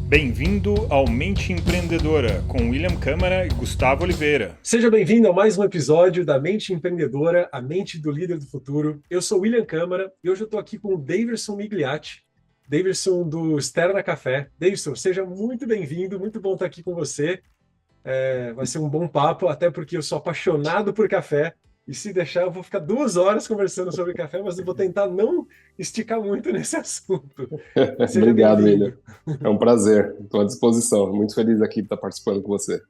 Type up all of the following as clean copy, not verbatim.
Bem-vindo ao Mente Empreendedora, com William Câmara e Gustavo Oliveira. Seja bem-vindo a mais um episódio da Mente Empreendedora, a mente do líder do futuro. Eu sou William Câmara e hoje eu estou aqui com o Daverson Migliatti, Daverson do Sterna Café. Daverson, seja muito bem-vindo, muito bom estar aqui com você. Vai ser um bom papo, até porque eu sou apaixonado por café e se deixar eu vou ficar 2 horas conversando sobre café, mas eu vou tentar não esticar muito nesse assunto. Seja Obrigado, bem-vindo. William. É um prazer. Estou à disposição. Muito feliz aqui de estar participando com você.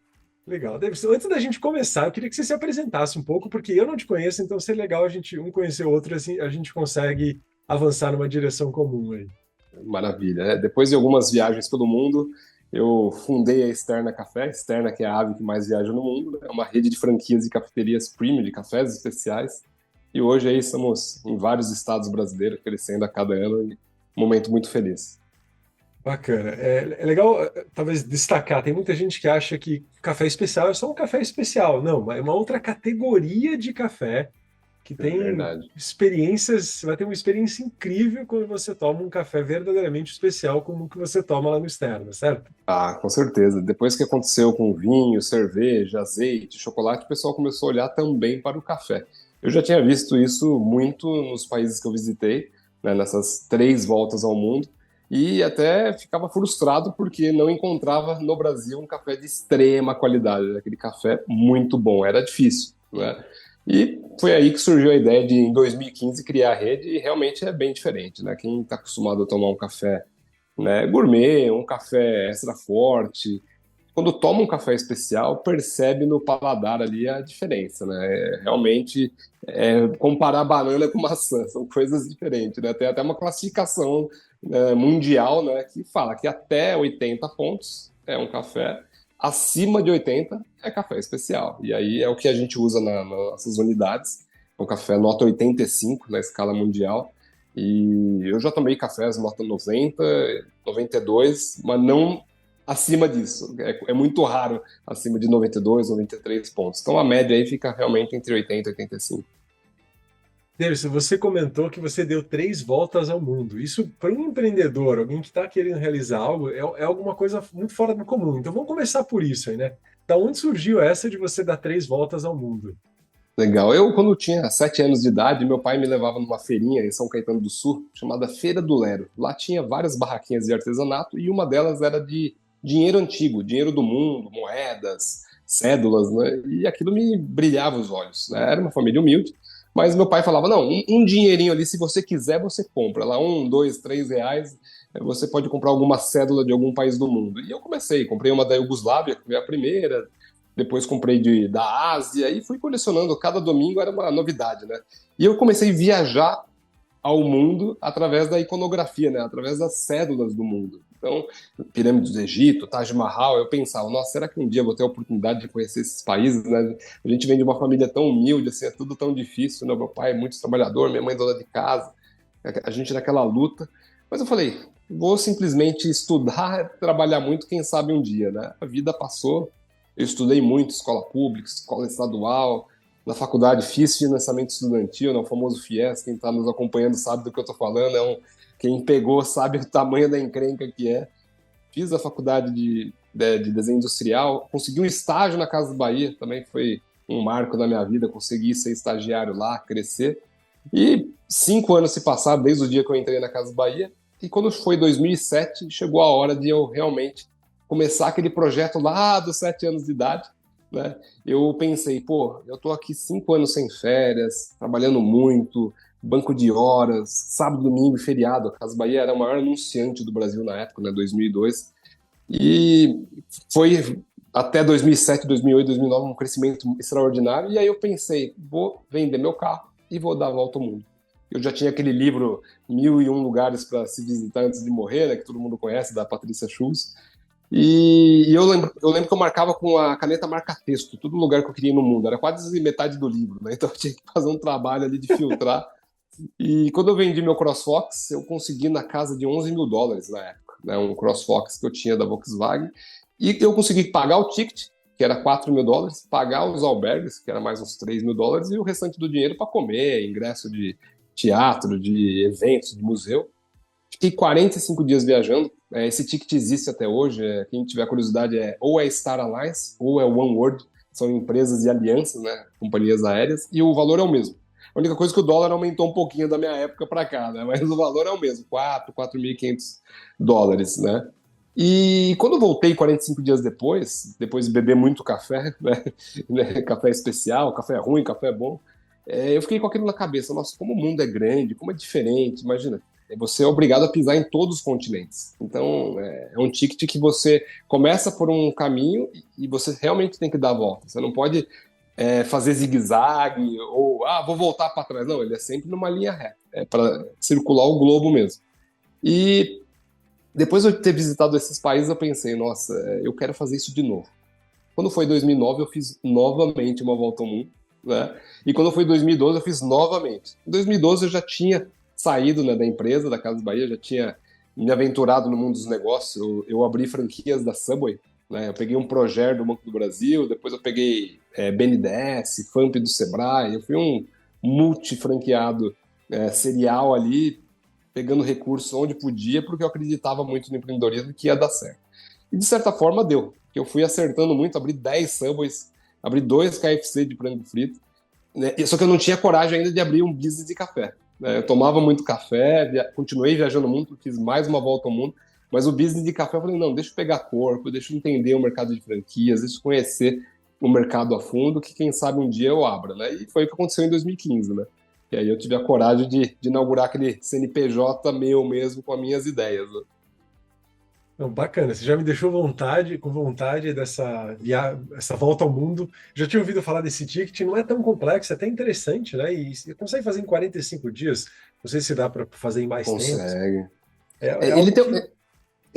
Legal. Davidson, antes da gente começar, eu queria que você se apresentasse um pouco, porque eu não te conheço, então seria legal a gente um conhecer o outro, assim a gente consegue avançar numa direção comum aí. Maravilha. Depois de algumas viagens pelo mundo, eu fundei a Sterna Café, Sterna que é a ave que mais viaja no mundo, né? É uma rede de franquias e cafeterias premium, de cafés especiais. E hoje aí estamos em vários estados brasileiros, crescendo a cada ano, e um momento muito feliz. Bacana. É legal, talvez, destacar, tem muita gente que acha que café especial é só um café especial. Não, é uma outra categoria de café que É tem verdade. experiências, você vai ter uma experiência incrível quando você toma um café verdadeiramente especial como o que você toma lá no Sterna, certo? Ah, com certeza. Depois que aconteceu com vinho, cerveja, azeite, chocolate, o pessoal começou a olhar também para o café. Eu já tinha visto isso muito nos países que eu visitei, né, nessas 3 voltas ao mundo, e até ficava frustrado porque não encontrava no Brasil um café de extrema qualidade, aquele café muito bom. Era difícil, né? E foi aí que surgiu a ideia de, em 2015, criar a rede, e realmente é bem diferente, né? Quem está acostumado a tomar um café, né, gourmet, um café extra forte. Quando toma um café especial, percebe no paladar ali a diferença, né? Realmente, comparar banana com maçã, são coisas diferentes, né? Tem até uma classificação, mundial, né, que fala que até 80 pontos é um café, acima de 80 é café especial. E aí é o que a gente usa nas nossas unidades, o café nota 85 na escala mundial. E eu já tomei cafés nota 90, 92, mas não acima disso. É muito raro acima de 92, 93 pontos. Então a média aí fica realmente entre 80 e 85. Derson, você comentou que você deu 3 voltas ao mundo. Isso, para um empreendedor, alguém que está querendo realizar algo, é alguma coisa muito fora do comum. Então, vamos começar por isso aí, né? Da onde surgiu essa de você dar 3 voltas ao mundo? Legal. Eu, quando tinha 7 anos de idade, meu pai me levava numa feirinha em São Caetano do Sul, chamada Feira do Lero. Lá tinha várias barraquinhas de artesanato e uma delas era de dinheiro antigo, dinheiro do mundo, moedas, cédulas, né? E aquilo me brilhava os olhos, né? Era uma família humilde, mas meu pai falava: não, um dinheirinho ali, se você quiser, você compra. Lá, R$ 1, R$ 2, R$ 3, você pode comprar alguma cédula de algum país do mundo. E eu comecei, comprei uma da Iugoslávia, que foi a primeira, depois comprei da Ásia e fui colecionando. Cada domingo era uma novidade, né? E eu comecei a viajar ao mundo através da iconografia, né? Através das cédulas do mundo. Então, pirâmides do Egito, Taj Mahal, eu pensava: nossa, será que um dia eu vou ter a oportunidade de conhecer esses países, né? A gente vem de uma família tão humilde, assim, é tudo tão difícil, né? Meu pai é muito trabalhador, minha mãe é dona de casa, a gente naquela luta. Mas eu falei: vou simplesmente estudar, trabalhar muito, quem sabe um dia, né? A vida passou, eu estudei muito, escola pública, escola estadual, na faculdade fiz financiamento estudantil, né, o famoso FIES. Quem está nos acompanhando sabe do que eu estou falando, quem pegou sabe o tamanho da encrenca que é. Fiz a faculdade de desenho industrial, consegui um estágio na Casa Bahia, também foi um marco na minha vida, consegui ser estagiário lá, crescer. E 5 anos se passaram desde o dia que eu entrei na Casa Bahia, e quando foi 2007, chegou a hora de eu realmente começar aquele projeto lá dos 7 anos de idade, né? Eu pensei: pô, eu tô aqui 5 anos sem férias, trabalhando muito, banco de horas, sábado, domingo e feriado. A Casa Bahia era o maior anunciante do Brasil na época, né, 2002. E foi até 2007, 2008, 2009 um crescimento extraordinário. E aí eu pensei: vou vender meu carro e vou dar a volta ao mundo. Eu já tinha aquele livro 1001 Lugares para se visitar antes de morrer, né, que todo mundo conhece, da Patrícia Schulz. E eu lembro que eu marcava com a caneta marca-texto, todo lugar que eu queria ir no mundo. Era quase metade do livro, né? Então eu tinha que fazer um trabalho ali de filtrar. E quando eu vendi meu CrossFox, eu consegui na casa de US$ 11.000 na época, né? Um CrossFox que eu tinha da Volkswagen. E eu consegui pagar o ticket, que era US$ 4.000, pagar os albergues, que era mais uns US$ 3.000, e o restante do dinheiro para comer, ingresso de teatro, de eventos, de museu. Fiquei 45 dias viajando, Esse ticket existe até hoje. Quem tiver curiosidade ou é Star Alliance ou é OneWorld. São empresas de alianças, né? Companhias aéreas. E o valor é o mesmo. A única coisa é que o dólar aumentou um pouquinho da minha época para cá, né? Mas o valor é o mesmo, 4.500 dólares, né? E quando eu voltei 45 dias depois de beber muito café, né? Café especial, café ruim, café bom, eu fiquei com aquilo na cabeça. Nossa, como o mundo é grande, como é diferente. Imagina, você é obrigado a pisar em todos os continentes. Então, é um ticket que você começa por um caminho e você realmente tem que dar a volta. Você não pode fazer zigue-zague ou, vou voltar para trás. Não, ele é sempre numa linha reta. É para circular o globo mesmo. E depois de eu ter visitado esses países, eu pensei, nossa, eu quero fazer isso de novo. Quando foi 2009, eu fiz novamente uma volta ao mundo, né? E quando foi 2012, eu fiz novamente. Em 2012, eu já tinha saído, né, da empresa, da Casas Bahia, já tinha me aventurado no mundo dos negócios. Eu abri franquias da Subway, né? Eu peguei um Proger do Banco do Brasil, depois eu peguei BNDES, FAMP do Sebrae. Eu fui um multifranqueado serial ali, pegando recursos onde podia, porque eu acreditava muito no empreendedorismo que ia dar certo. E de certa forma deu. Eu fui acertando muito, abri 10 Subways, abri 2 KFC de frango frito, né? Só que eu não tinha coragem ainda de abrir um business de café, né? Eu tomava muito café, continuei viajando muito, fiz mais uma volta ao mundo, mas o business de café eu falei, não, deixa eu pegar corpo, deixa eu entender o mercado de franquias, deixa eu conhecer o mercado a fundo, que quem sabe um dia eu abra, né? E foi o que aconteceu em 2015, né? E aí eu tive a coragem de inaugurar aquele CNPJ meu mesmo com as minhas ideias, né? Não, bacana, você já me deixou com vontade essa volta ao mundo. Já tinha ouvido falar desse ticket, não é tão complexo, é até interessante, né? E você consegue fazer em 45 dias. Não sei se dá para fazer em mais tempo. Consegue. É Ele, algo que.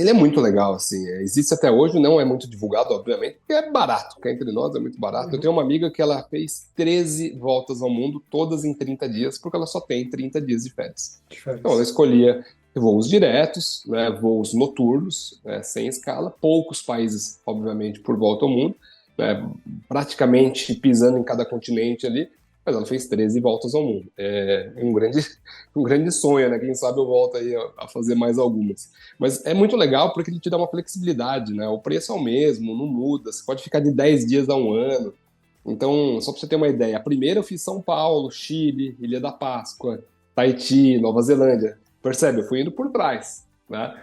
ele é muito legal, assim. Existe até hoje, não é muito divulgado, obviamente, porque é barato, porque entre nós é muito barato. Eu Uhum, tenho uma amiga que ela fez 13 voltas ao mundo, todas em 30 dias, porque ela só tem 30 dias de férias. Então ela diferença. escolhia voos diretos, né, voos noturnos, né, sem escala, poucos países, obviamente, por volta ao mundo, né, praticamente pisando em cada continente ali, mas ela fez 13 voltas ao mundo. É um grande sonho, né? Quem sabe eu volto aí a fazer mais algumas. Mas é muito legal porque ele te dá uma flexibilidade, né? O preço é o mesmo, não muda, você pode ficar de 10 dias a um ano. Então, só para você ter uma ideia, a primeira eu fiz São Paulo, Chile, Ilha da Páscoa, Tahiti, Nova Zelândia. Percebe? Eu fui indo por trás, né?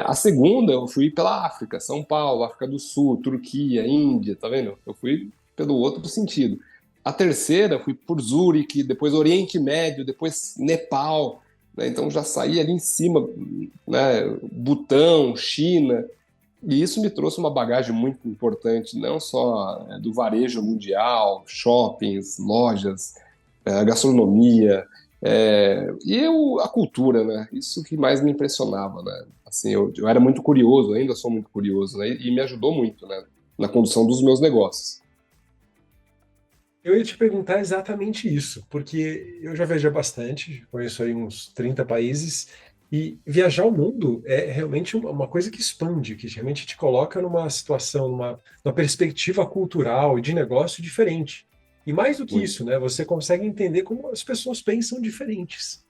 A segunda eu fui pela África, São Paulo, África do Sul, Turquia, Índia, tá vendo? Eu fui pelo outro sentido. A terceira eu fui por Zurique, depois Oriente Médio, depois Nepal, né? Então já saí ali em cima, né? Butão, China, e isso me trouxe uma bagagem muito importante, não só do varejo mundial, shoppings, lojas, gastronomia, a cultura, né? Isso que mais me impressionava, né? Assim, eu era muito curioso, ainda sou muito curioso, né? E me ajudou muito, né? Na condução dos meus negócios. Eu ia te perguntar exatamente isso, porque eu já viajei bastante, conheço aí uns 30 países, e viajar o mundo é realmente uma coisa que expande, que realmente te coloca numa situação, numa perspectiva cultural e de negócio diferente. E mais do que Muito, isso, né, você consegue entender como as pessoas pensam diferentes.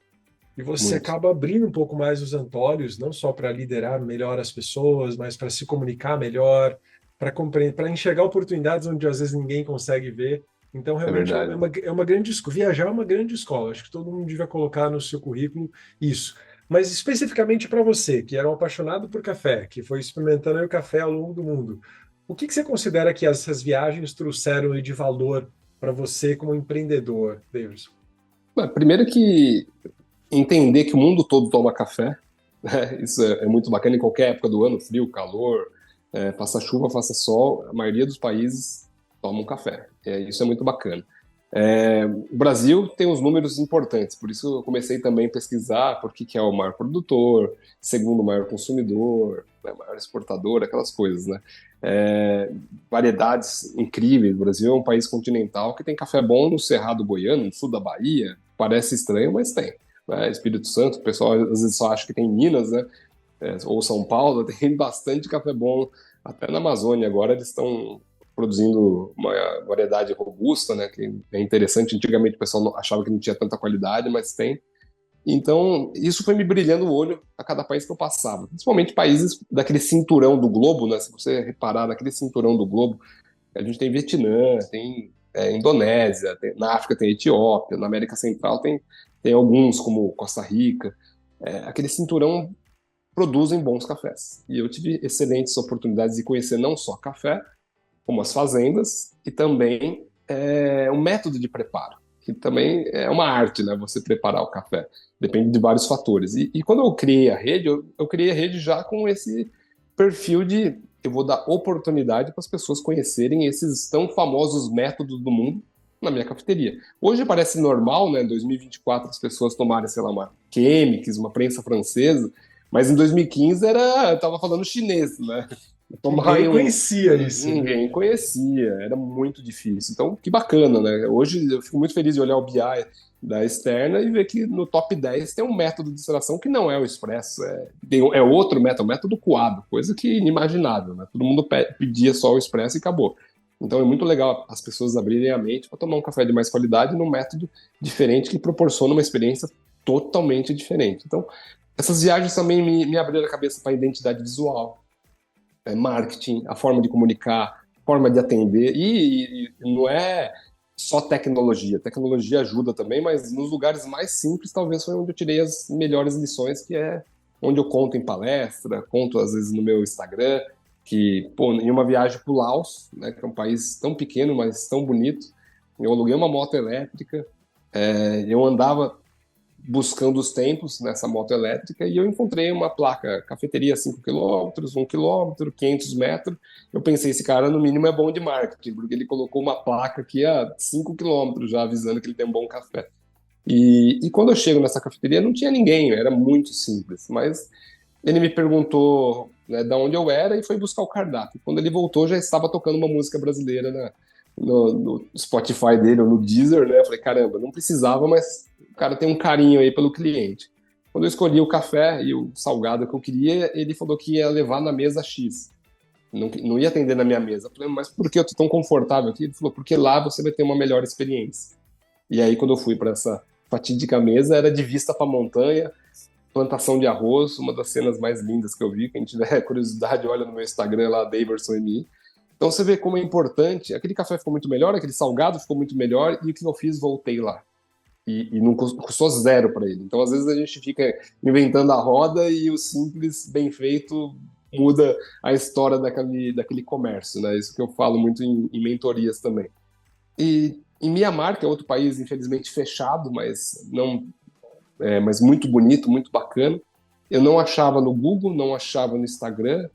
E você muito. acaba abrindo um pouco mais os antolhos, não só para liderar melhor as pessoas, mas para se comunicar melhor, para compreender, para enxergar oportunidades onde às vezes ninguém consegue ver. Então, É realmente verdade. é uma grande escola. Viajar é uma grande escola. Acho que todo mundo devia colocar no seu currículo isso. Mas especificamente para você, que era um apaixonado por café, que foi experimentando aí o café ao longo do mundo, o que você considera que essas viagens trouxeram aí de valor para você como empreendedor, Davidson? Mas, primeiro que entender que o mundo todo toma café, né? Isso é muito bacana em qualquer época do ano, frio, calor, faça chuva, faça sol, a maioria dos países tomam café. Isso é muito bacana. O Brasil tem uns números importantes, por isso eu comecei também a pesquisar por que é o maior produtor, segundo maior consumidor, né, maior exportador, aquelas coisas, né? Variedades incríveis. O Brasil é um país continental que tem café bom no Cerrado Goiano, no sul da Bahia. Parece estranho, mas tem. Né? Espírito Santo, o pessoal às vezes só acha que tem Minas, né? Ou São Paulo, tem bastante café bom. Até na Amazônia agora eles estão produzindo uma variedade robusta, né? Que é interessante. Antigamente o pessoal achava que não tinha tanta qualidade, mas tem. Então, isso foi me brilhando o olho a cada país que eu passava. Principalmente países daquele cinturão do globo, né? Se você reparar naquele cinturão do globo, a gente tem Vietnã, tem Indonésia, na África tem Etiópia, na América Central tem alguns, como Costa Rica. Aquele cinturão produzem bons cafés. E eu tive excelentes oportunidades de conhecer não só café, como as fazendas e também o método de preparo, que também é uma arte, né? Você preparar o café. Depende de vários fatores. E quando eu criei a rede, eu criei a rede já com esse perfil de eu vou dar oportunidade para as pessoas conhecerem esses tão famosos métodos do mundo na minha cafeteria. Hoje parece normal, né, em 2024, as pessoas tomarem, sei lá, uma Chemex, uma prensa francesa, mas em 2015 eu tava falando chinês, né? Tomar Ninguém um. conhecia isso, né? Ninguém conhecia, era muito difícil. Então, que bacana, né? Hoje eu fico muito feliz de olhar o BI da Externa e ver que no top 10 tem um método de extração que não é o expresso, é outro método, o método coado, coisa que inimaginável, né? Todo mundo pedia só o expresso e acabou. Então é muito legal as pessoas abrirem a mente para tomar um café de mais qualidade num método diferente que proporciona uma experiência totalmente diferente. Então, essas viagens também me abriram a cabeça para a identidade visual, marketing, a forma de comunicar, forma de atender. E não é só tecnologia. Tecnologia ajuda também, mas nos lugares mais simples, talvez foi onde eu tirei as melhores lições, que é onde eu conto em palestra, conto às vezes no meu Instagram, que, pô, em uma viagem para o Laos, né, que é um país tão pequeno, mas tão bonito, eu aluguei uma moto elétrica, eu andava buscando os tempos nessa moto elétrica e eu encontrei uma placa, cafeteria 5 quilômetros, 1 quilômetro, 500 metros. Eu pensei, esse cara no mínimo é bom de marketing, porque ele colocou uma placa aqui a 5 quilômetros já avisando que ele tem um bom café. E quando eu chego nessa cafeteria não tinha ninguém, era muito simples, mas ele me perguntou, né, de onde eu era e foi buscar o cardápio. Quando ele voltou já estava tocando uma música brasileira no Spotify dele ou no Deezer, né? Eu falei, caramba, não precisava, mas o cara tem um carinho aí pelo cliente. Quando eu escolhi o café e o salgado que eu queria, ele falou que ia levar na mesa X. Não ia atender na minha mesa. Eu falei, mas por que eu tô tão confortável aqui? Ele falou, porque lá você vai ter uma melhor experiência. E aí, quando eu fui para essa fatídica mesa, era de vista para a montanha, plantação de arroz, uma das cenas mais lindas que eu vi. Quem tiver curiosidade, olha no meu Instagram lá, DaversonME. Então você vê como é importante. Aquele café ficou muito melhor, aquele salgado ficou muito melhor, e o que eu fiz? Voltei lá. E não custou zero para ele. Então, às vezes, a gente fica inventando a roda e o simples, bem feito, muda a história daquele comércio, né? Isso que eu falo muito em mentorias também. E em Mianmar, que é outro país, infelizmente, fechado, mas não mas muito bonito, muito bacana. Eu não achava no Google, não achava no Instagram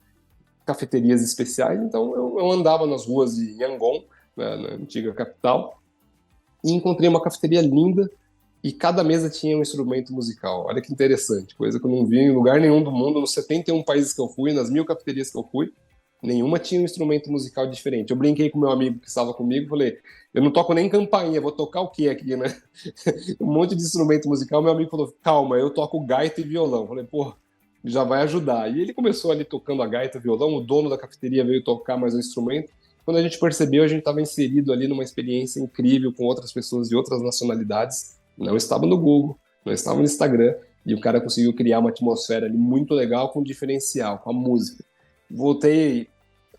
cafeterias especiais, então eu andava nas ruas de Yangon, né, na antiga capital, e encontrei uma cafeteria linda e cada mesa tinha um instrumento musical. Olha que interessante, coisa que eu não vi em lugar nenhum do mundo, nos 71 países que eu fui, nas 1000 cafeterias que eu fui, nenhuma tinha um instrumento musical diferente. Eu brinquei com meu amigo que estava comigo, falei, eu não toco nem campainha, vou tocar o quê aqui, né? Um monte de instrumento musical. Meu amigo falou, calma, eu toco gaita e violão. Eu falei, pô, já vai ajudar. E ele começou ali tocando a gaita e violão, o dono da cafeteria veio tocar mais um instrumento. Quando a gente percebeu, a gente estava inserido ali numa experiência incrível com outras pessoas de outras nacionalidades. Não estava no Google, não estava no Instagram, e o cara conseguiu criar uma atmosfera ali muito legal com diferencial, com a música. Voltei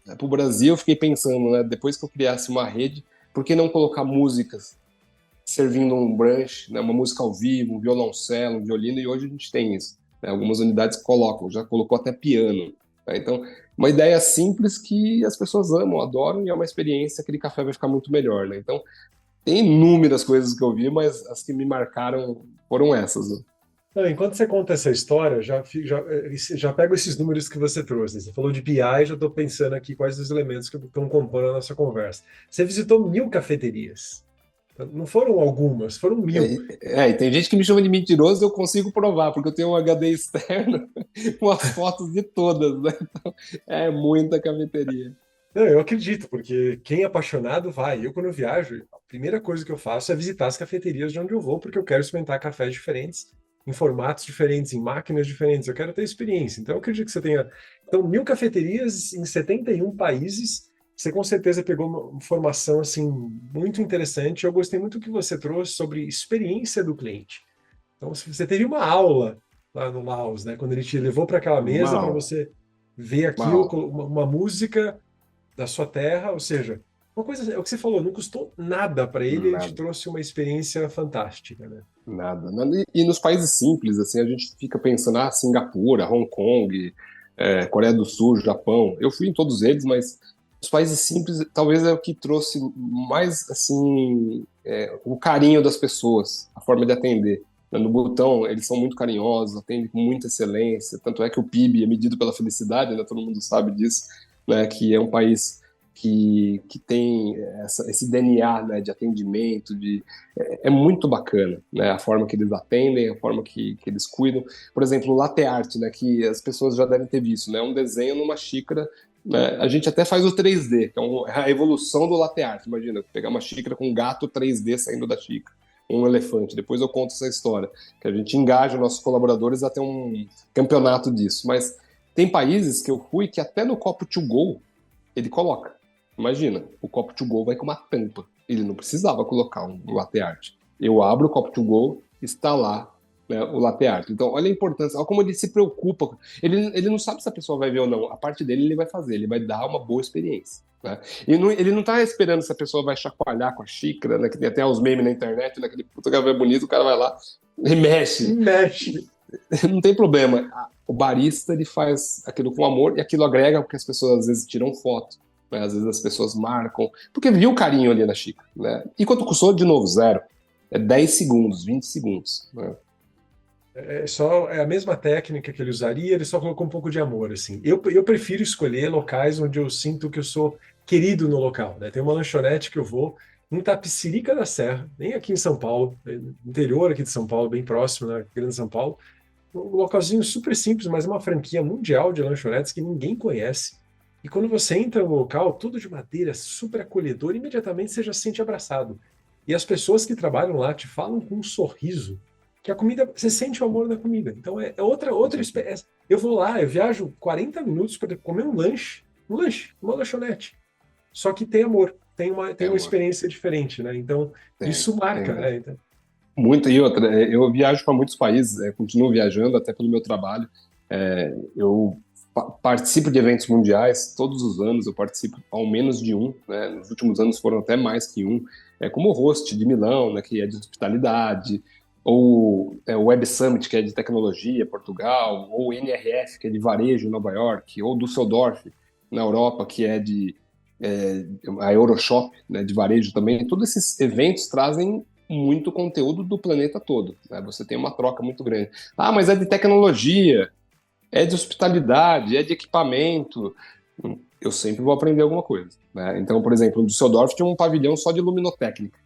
para o Brasil, fiquei pensando, né, depois que eu criasse uma rede, por que não colocar músicas servindo um brunch, né, uma música ao vivo, um violoncelo, um violino, e hoje a gente tem isso. Né, algumas unidades colocam, já colocou até piano. Né, então, uma ideia simples que as pessoas amam, adoram, e é uma experiência, aquele café vai ficar muito melhor. Né? Então, tem inúmeras coisas que eu vi, mas as que me marcaram foram essas. Né? Não, enquanto você conta essa história, já pego esses números que você trouxe. Você falou de BI, já estou pensando aqui quais os elementos que estão compondo a nossa conversa. Você visitou 1000 cafeterias. Não foram algumas, foram 1000. E tem gente que me chama de mentiroso, eu consigo provar, porque eu tenho um HD externo com as fotos de todas, né? Então, é muita cafeteria. Não, eu acredito, porque quem é apaixonado vai. Eu, quando eu viajo, a primeira coisa que eu faço é visitar as cafeterias de onde eu vou, porque eu quero experimentar cafés diferentes, em formatos diferentes, em máquinas diferentes. Eu quero ter experiência. Então, eu acredito que você tenha. Então, 1000 cafeterias em 71 países. Você com certeza pegou uma informação assim muito interessante. Eu gostei muito do que você trouxe sobre experiência do cliente. Então, se você teve uma aula lá no Laos, né? Quando ele te levou para aquela mesa para Mal, você ver aquilo, mal, uma música da sua terra, ou seja, uma coisa, é o que você falou, não custou nada para ele, ele te nada. trouxe uma experiência fantástica, né? Nada, nada. E nos países simples, assim, a gente fica pensando, Singapura, Hong Kong, Coreia do Sul, Japão. Eu fui em todos eles, mas os países simples talvez é o que trouxe mais, assim, o carinho das pessoas, a forma de atender. No Butão, eles são muito carinhosos, atendem com muita excelência. Tanto é que o PIB é medido pela felicidade, né? Todo mundo sabe disso, né? Que é um país que tem esse DNA, né, de atendimento, é muito bacana, né, a forma que eles atendem, a forma que eles cuidam. Por exemplo, o latte art, né, que as pessoas já devem ter visto, né, um desenho numa xícara, né, a gente até faz o 3D, que é a evolução do latte art. Imagina, pegar uma xícara com um gato 3D saindo da xícara, um elefante. Depois eu conto essa história, que a gente engaja nossos colaboradores a ter um campeonato disso. Mas tem países que eu fui que até no copo to go ele coloca. Imagina, o copo to go vai com uma tampa. Ele não precisava colocar um latte art. Eu abro o copo to go, está lá, né, o latte art. Então, olha a importância, olha como ele se preocupa. Ele não sabe se a pessoa vai ver ou não. A parte dele ele vai fazer, ele vai dar uma boa experiência. Né? Ele não tá esperando se a pessoa vai chacoalhar com a xícara, né, que tem até os memes na internet, naquele puta café bonito, o cara vai lá e mexe. Mexe. Não tem problema. O barista ele faz aquilo com amor e aquilo agrega porque as pessoas às vezes tiram foto, né? Às vezes as pessoas marcam, porque viu o carinho ali na xícara, né? E quanto custou? De novo, zero. É 10 segundos, 20 segundos, né? É a mesma técnica que ele usaria, ele só colocou um pouco de amor, assim. Eu prefiro escolher locais onde eu sinto que eu sou querido no local, né? Tem uma lanchonete que eu vou em Tapicirica da Serra, nem aqui em São Paulo, interior aqui de São Paulo, bem próximo, né? Grande São Paulo. Um localzinho super simples, mas uma franquia mundial de lanchonetes que ninguém conhece. E quando você entra no local, tudo de madeira, super acolhedor, imediatamente você já se sente abraçado. E as pessoas que trabalham lá te falam com um sorriso que a comida, você sente o amor da comida. Então é outra experiência. Eu vou lá, eu viajo 40 minutos para comer um lanche, uma lanchonete. Só que tem amor, tem É, uma amor. experiência diferente, né? Então Tem, isso tem marca, mesmo. né? Então, Muito, e outra, eu viajo para muitos países, continuo viajando até pelo meu trabalho. Eu participo de eventos mundiais todos os anos, eu participo ao menos de um, né? Nos últimos anos foram até mais que um, como host de Milão, né, que é de hospitalidade, ou o Web Summit, que é de tecnologia, Portugal, ou o NRF, que é de varejo, Nova York, ou Düsseldorf, na Europa, que é a Euroshop, né, de varejo também. Todos esses eventos trazem muito conteúdo do planeta todo, né? Você tem uma troca muito grande. Mas é de tecnologia, é de hospitalidade, é de equipamento. Eu sempre vou aprender alguma coisa, né? Então, por exemplo, o Düsseldorf tinha um pavilhão só de luminotécnica.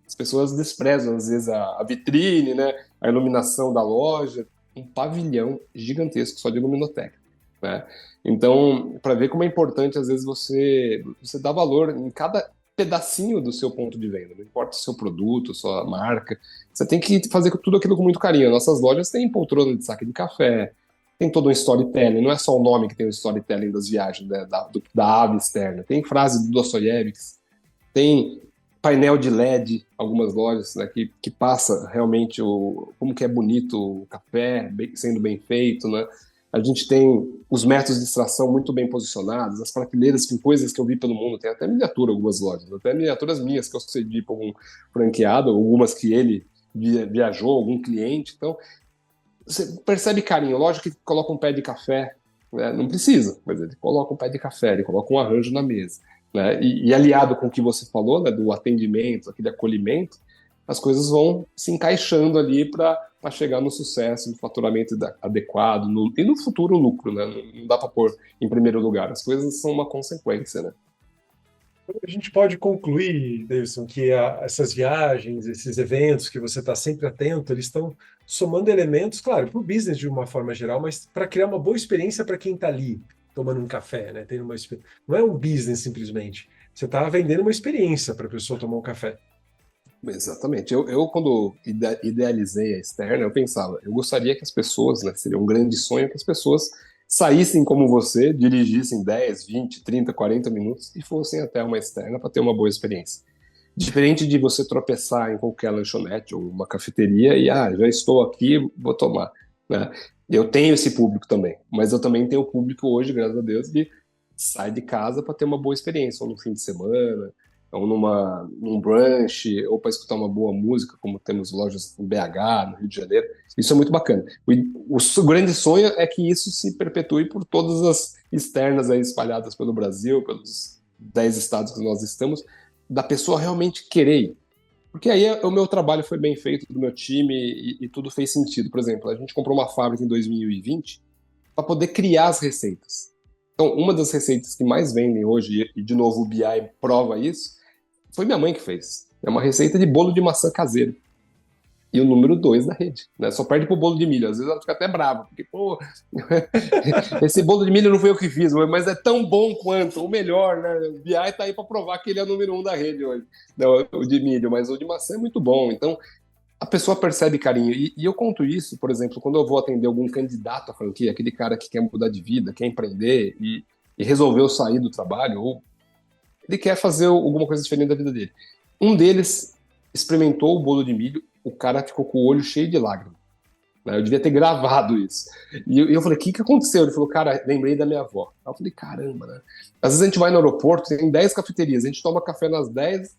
As pessoas desprezam, às vezes, a vitrine, né? A iluminação da loja. Um pavilhão gigantesco só de luminotécnica, né? Então, para ver como é importante, às vezes, você dá valor em cada pedacinho do seu ponto de venda. Não importa o seu produto, sua marca. Você tem que fazer tudo aquilo com muito carinho. Nossas lojas têm poltrona de saque de café, tem todo um storytelling. Não é só o nome que tem o storytelling das viagens, né, da ave externa. Tem frase do Dostoiévski, tem painel de LED, algumas lojas, né, que passa realmente como que é bonito o café, sendo bem feito, né? A gente tem os métodos de extração muito bem posicionados, as prateleiras com coisas que eu vi pelo mundo, tem até miniatura algumas lojas, até miniaturas minhas que eu cedi para algum franqueado, algumas que ele viajou, algum cliente. Então, você percebe carinho. Lógico que coloca um pé de café, né? Não precisa, mas ele coloca um pé de café, ele coloca um arranjo na mesa. Né? E aliado com o que você falou, né, do atendimento, aquele acolhimento, as coisas vão se encaixando ali para chegar no sucesso, no faturamento adequado, e no futuro lucro. Né? Não dá para pôr em primeiro lugar. As coisas são uma consequência. Né? a gente pode concluir, Davidson, que essas viagens, esses eventos que você está sempre atento, eles estão somando elementos, claro, para o business de uma forma geral, mas para criar uma boa experiência para quem está ali tomando um café, né? Tendo não é um business simplesmente. Você está vendendo uma experiência para a pessoa tomar um café. Exatamente. Eu quando idealizei a externa, eu pensava, eu gostaria que as pessoas, né, seria um grande sonho que as pessoas saíssem como você, dirigissem 10, 20, 30, 40 minutos e fossem até uma externa para ter uma boa experiência. Diferente de você tropeçar em qualquer lanchonete ou uma cafeteria e, já estou aqui, vou tomar, né? Eu tenho esse público também, mas eu também tenho o público hoje, graças a Deus, que sai de casa para ter uma boa experiência, ou no fim de semana, ou num brunch, ou para escutar uma boa música, como temos lojas em BH, no Rio de Janeiro. Isso é muito bacana. O grande sonho é que isso se perpetue por todas as externas aí espalhadas pelo Brasil, pelos 10 estados que nós estamos, da pessoa realmente querer ir. Porque aí o meu trabalho foi bem feito, do meu time, e tudo fez sentido. Por exemplo, a gente comprou uma fábrica em 2020 para poder criar as receitas. Então, uma das receitas que mais vendem hoje, e de novo o BI prova isso, foi minha mãe que fez. É uma receita de bolo de maçã caseiro. E o número 2 da rede, né? Só perde pro bolo de milho. Às vezes ela fica até brava, porque, pô, esse bolo de milho não foi eu que fiz, mas é tão bom quanto, ou melhor, né? O BI tá aí para provar que ele é o número 1 da rede hoje. Não, o de milho, mas o de maçã é muito bom. Então, a pessoa percebe carinho. E eu conto isso, por exemplo, quando eu vou atender algum candidato à franquia, aquele cara que quer mudar de vida, quer empreender e resolveu sair do trabalho, ou ele quer fazer alguma coisa diferente da vida dele. Um deles experimentou o bolo de milho, o cara ficou com o olho cheio de lágrimas. Né? Eu devia ter gravado isso. E eu falei, o que aconteceu? Ele falou, cara, lembrei da minha avó. Eu falei, caramba, né? Às vezes a gente vai no aeroporto, tem 10 cafeterias, a gente toma café nas 10,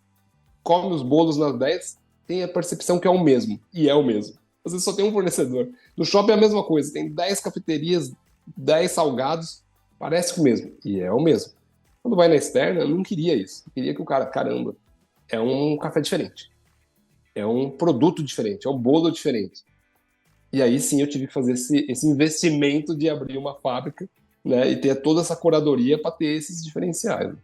come os bolos nas 10, tem a percepção que é o mesmo. E é o mesmo. Às vezes só tem um fornecedor. No shopping é a mesma coisa, tem 10 cafeterias, 10 salgados, parece o mesmo. E é o mesmo. Quando vai na externa, eu não queria isso. Eu queria que o cara, caramba, é um café diferente. É um produto diferente, é um bolo diferente. E aí sim eu tive que fazer esse investimento de abrir uma fábrica, né, e ter toda essa curadoria para ter esses diferenciais.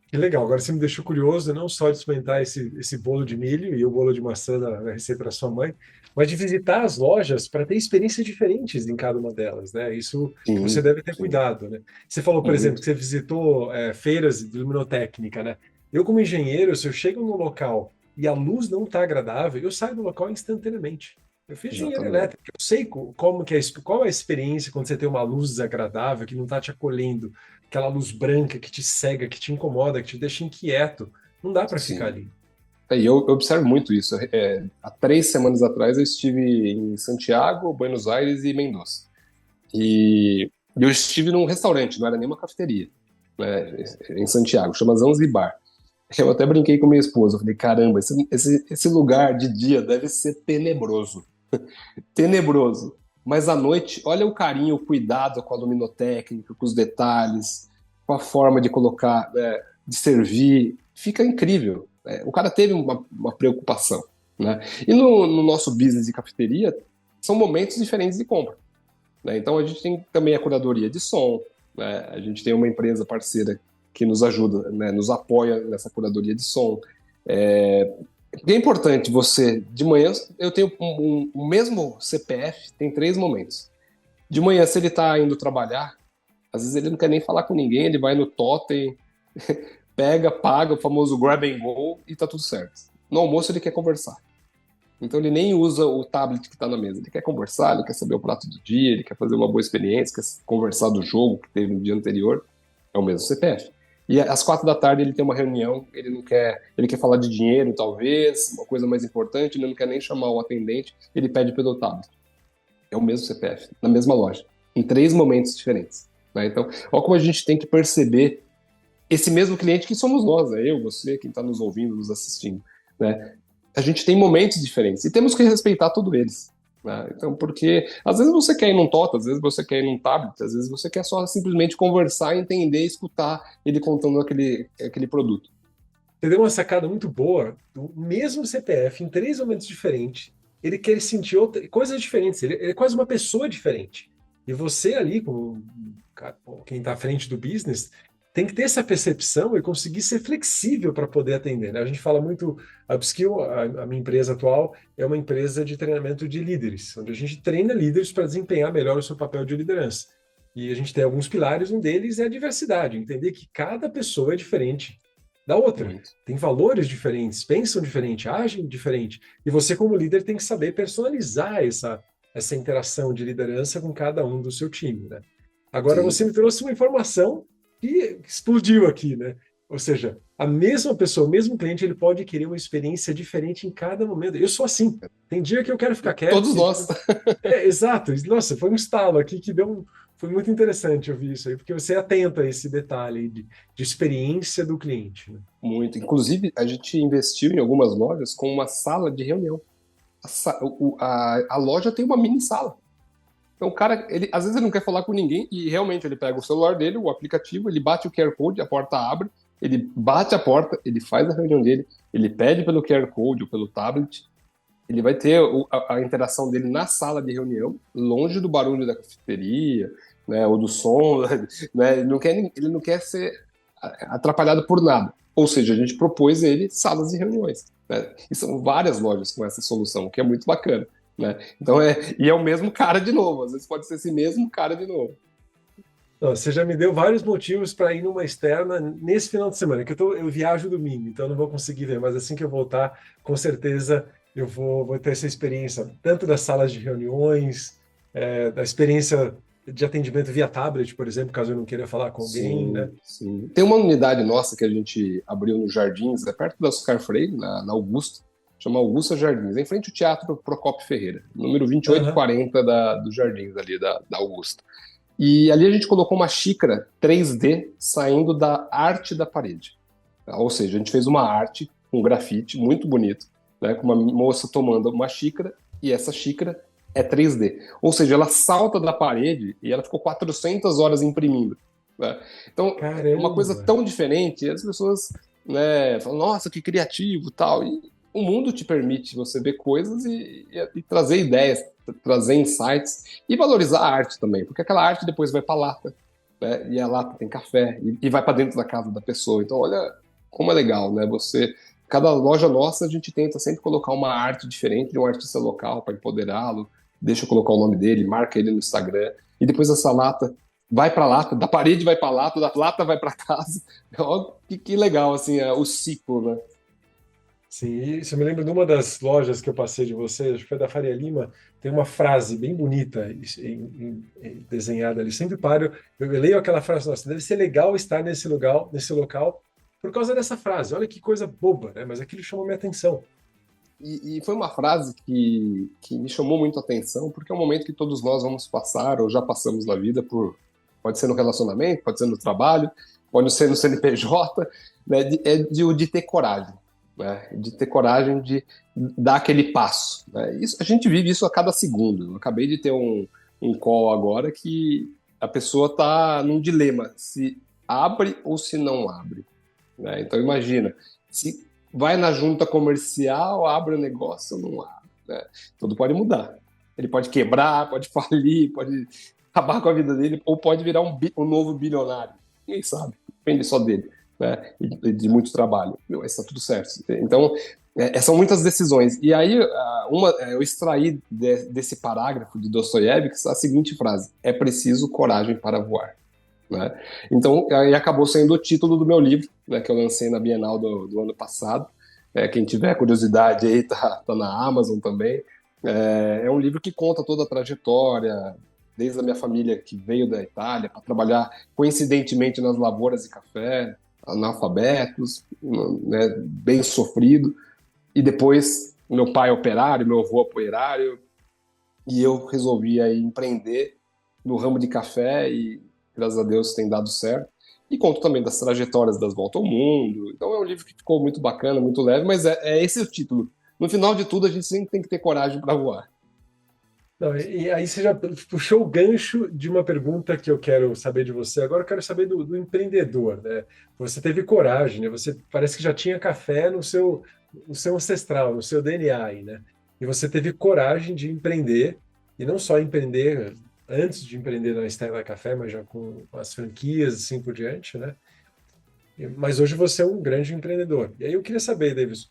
Que legal, agora você me deixou curioso, não só de experimentar esse bolo de milho e o bolo de maçã da receita da sua mãe, mas de visitar as lojas para ter experiências diferentes em cada uma delas, né? Isso que você Sim, deve ter sim, cuidado, né? Você falou, por exemplo, que muito. você visitou feiras de luminotécnica, né? Eu, como engenheiro, se eu chego no local e a luz não está agradável, eu saio do local instantaneamente. Eu fiz engenharia Exatamente. elétrica, eu sei como que é, qual é a experiência quando você tem uma luz desagradável que não está te acolhendo, aquela luz branca que te cega, que te incomoda, que te deixa inquieto. Não dá para ficar Sim. ali. E eu observo muito isso. Há 3 semanas atrás eu estive em Santiago, Buenos Aires e Mendoza. E eu estive num restaurante, não era nem uma cafeteria, né, em Santiago, chama Zanzibar. Eu até brinquei com minha esposa, eu falei, caramba, esse lugar de dia deve ser tenebroso. Tenebroso. Mas à noite, olha o carinho, o cuidado com a luminotécnica, com os detalhes, com a forma de colocar, de servir. Fica incrível. O cara teve uma preocupação. Né? E no nosso business de cafeteria, são momentos diferentes de compra. Né? Então a gente tem também a curadoria de som, né? A gente tem uma empresa parceira que nos ajuda, né? Nos apoia nessa curadoria de som. É importante você, de manhã, eu tenho o mesmo CPF, tem 3 momentos. De manhã, se ele está indo trabalhar, às vezes ele não quer nem falar com ninguém, ele vai no totem, pega, paga, o famoso grab and go e tá tudo certo. No almoço ele quer conversar. Então ele nem usa o tablet que está na mesa. Ele quer conversar, ele quer saber o prato do dia, ele quer fazer uma boa experiência, quer conversar do jogo que teve no dia anterior. É o mesmo CPF. E às 4 da tarde ele tem uma reunião, ele quer falar de dinheiro, talvez, uma coisa mais importante, ele não quer nem chamar o atendente, ele pede pelo tablet. É o mesmo CPF, na mesma loja, em 3 momentos diferentes. Né? Então, olha como a gente tem que perceber esse mesmo cliente que somos nós, né? Eu, você, quem está nos ouvindo, nos assistindo. Né? A gente tem momentos diferentes e temos que respeitar todos eles. Né? Então, porque às vezes você quer ir num TOTA, às vezes você quer ir num tablet, às vezes você quer só simplesmente conversar, entender, escutar ele contando aquele produto. Você deu uma sacada muito boa do mesmo CPF em 3 momentos diferentes. Ele quer sentir coisas diferentes. Ele é quase uma pessoa diferente. E você ali, como quem está à frente do business, tem que ter essa percepção e conseguir ser flexível para poder atender. Né? A gente fala muito, a Upskill, a minha empresa atual, é uma empresa de treinamento de líderes, onde a gente treina líderes para desempenhar melhor o seu papel de liderança. E a gente tem alguns pilares, um deles é a diversidade, entender que cada pessoa é diferente da outra. Muito. Tem valores diferentes, pensam diferente, agem diferente. E você, como líder, tem que saber personalizar essa interação de liderança com cada um do seu time. Né? Agora, Sim. você me trouxe uma informação que explodiu aqui, né? Ou seja, a mesma pessoa, o mesmo cliente, ele pode querer uma experiência diferente em cada momento. Eu sou assim. Tem dia que eu quero ficar quieto, Todos tem dia... nós. Exato. Nossa, foi um estalo aqui que deu um... Foi muito interessante ouvir isso aí, porque você é atenta a esse detalhe de experiência do cliente, né? Muito. Inclusive, a gente investiu em algumas lojas com uma sala de reunião. A loja tem uma mini sala. Então, o cara, ele, às vezes ele não quer falar com ninguém e realmente ele pega o celular dele, o aplicativo, ele bate o QR Code, a porta abre, ele bate a porta, ele faz a reunião dele, ele pede pelo QR Code ou pelo tablet, ele vai ter a interação dele na sala de reunião, longe do barulho da cafeteria, né, ou do som, né, ele não quer ser atrapalhado por nada. Ou seja, a gente propôs ele salas de reuniões. Né? E são várias lojas com essa solução, o que é muito bacana. Né? Então e é o mesmo cara de novo, às vezes pode ser esse mesmo cara de novo. Não, você já me deu vários motivos para ir numa externa nesse final de semana, que eu viajo domingo, então eu não vou conseguir ver, mas assim que eu voltar, com certeza vou ter essa experiência, tanto das salas de reuniões, da experiência de atendimento via tablet, por exemplo, caso eu não queira falar com alguém, né? Sim, sim. Tem uma unidade nossa que a gente abriu nos Jardins, é perto da Oscar Freire, na Augusta, chama Augusta Jardins, em frente ao Teatro Procópio Ferreira, número Aham. 2840 dos Jardins ali da Augusta. E ali a gente colocou uma xícara 3D saindo da arte da parede. Ou seja, a gente fez uma arte, um grafite muito bonito, né, com uma moça tomando uma xícara e essa xícara é 3D. Ou seja, ela salta da parede e ela ficou 400 horas imprimindo. Né? Então, é uma coisa Caramba! tão diferente, e as pessoas, né, falam, nossa, que criativo tal. E o mundo te permite você ver coisas e trazer ideias, trazer insights e valorizar a arte também, porque aquela arte depois vai para a lata, né? E a lata tem café e vai para dentro da casa da pessoa. Então, olha como é legal, né? Cada loja nossa a gente tenta sempre colocar uma arte diferente de um artista local para empoderá-lo. Deixa eu colocar o nome dele, marca ele no Instagram e depois essa lata vai para a lata, da parede vai para a lata, da lata vai para casa. Olha que legal assim, o ciclo, né? Sim, isso me lembra de uma das lojas que eu passei de vocês, acho que foi da Faria Lima, tem uma frase bem bonita desenhada ali. Sempre paro, eu leio aquela frase, nossa, deve ser legal estar nesse local, por causa dessa frase. Olha que coisa boba, né? Mas aquilo chamou minha atenção. E foi uma frase que me chamou muito a atenção, porque é um momento que todos nós vamos passar, ou já passamos na vida, pode ser no relacionamento, pode ser no trabalho, pode ser no CNPJ, né, de ter coragem, né, de ter coragem de dar aquele passo. Né. Isso, a gente vive isso a cada segundo. Eu acabei de ter um call agora que a pessoa está num dilema, se abre ou se não abre. Né. Então imagina, se vai na junta comercial, abre o negócio ou não abre. Né? Tudo pode mudar. Ele pode quebrar, pode falir, pode acabar com a vida dele, ou pode virar um novo bilionário. Ninguém sabe. Depende só dele. Né? E de muito trabalho. Mas está tudo certo. Então, são muitas decisões. E aí, eu extraí desse parágrafo de Dostoiévski a seguinte frase: é preciso coragem para voar. Né? Então, aí acabou sendo o título do meu livro, né, que eu lancei na Bienal do ano passado. Quem tiver curiosidade aí, tá na Amazon também. É um livro que conta toda a trajetória, desde a minha família que veio da Itália para trabalhar coincidentemente nas lavouras de café, analfabetos, né, bem sofrido, e depois meu pai operário, meu avô apoerário, e eu resolvi aí empreender no ramo de café e graças a Deus tem dado certo. E conto também das trajetórias das voltas ao mundo. Então é um livro que ficou muito bacana, muito leve, mas é esse o título. No final de tudo, a gente sempre tem que ter coragem para voar. Não, e aí você já puxou o gancho de uma pergunta que eu quero saber de você. Agora eu quero saber do empreendedor, né? Você teve coragem, né? Você parece que já tinha café no seu ancestral, no seu DNA aí, né? E você teve coragem de empreender, e não só empreender antes de empreender na Stella Café, mas já com as franquias assim por diante, né? Mas hoje você é um grande empreendedor. E aí eu queria saber, Davis,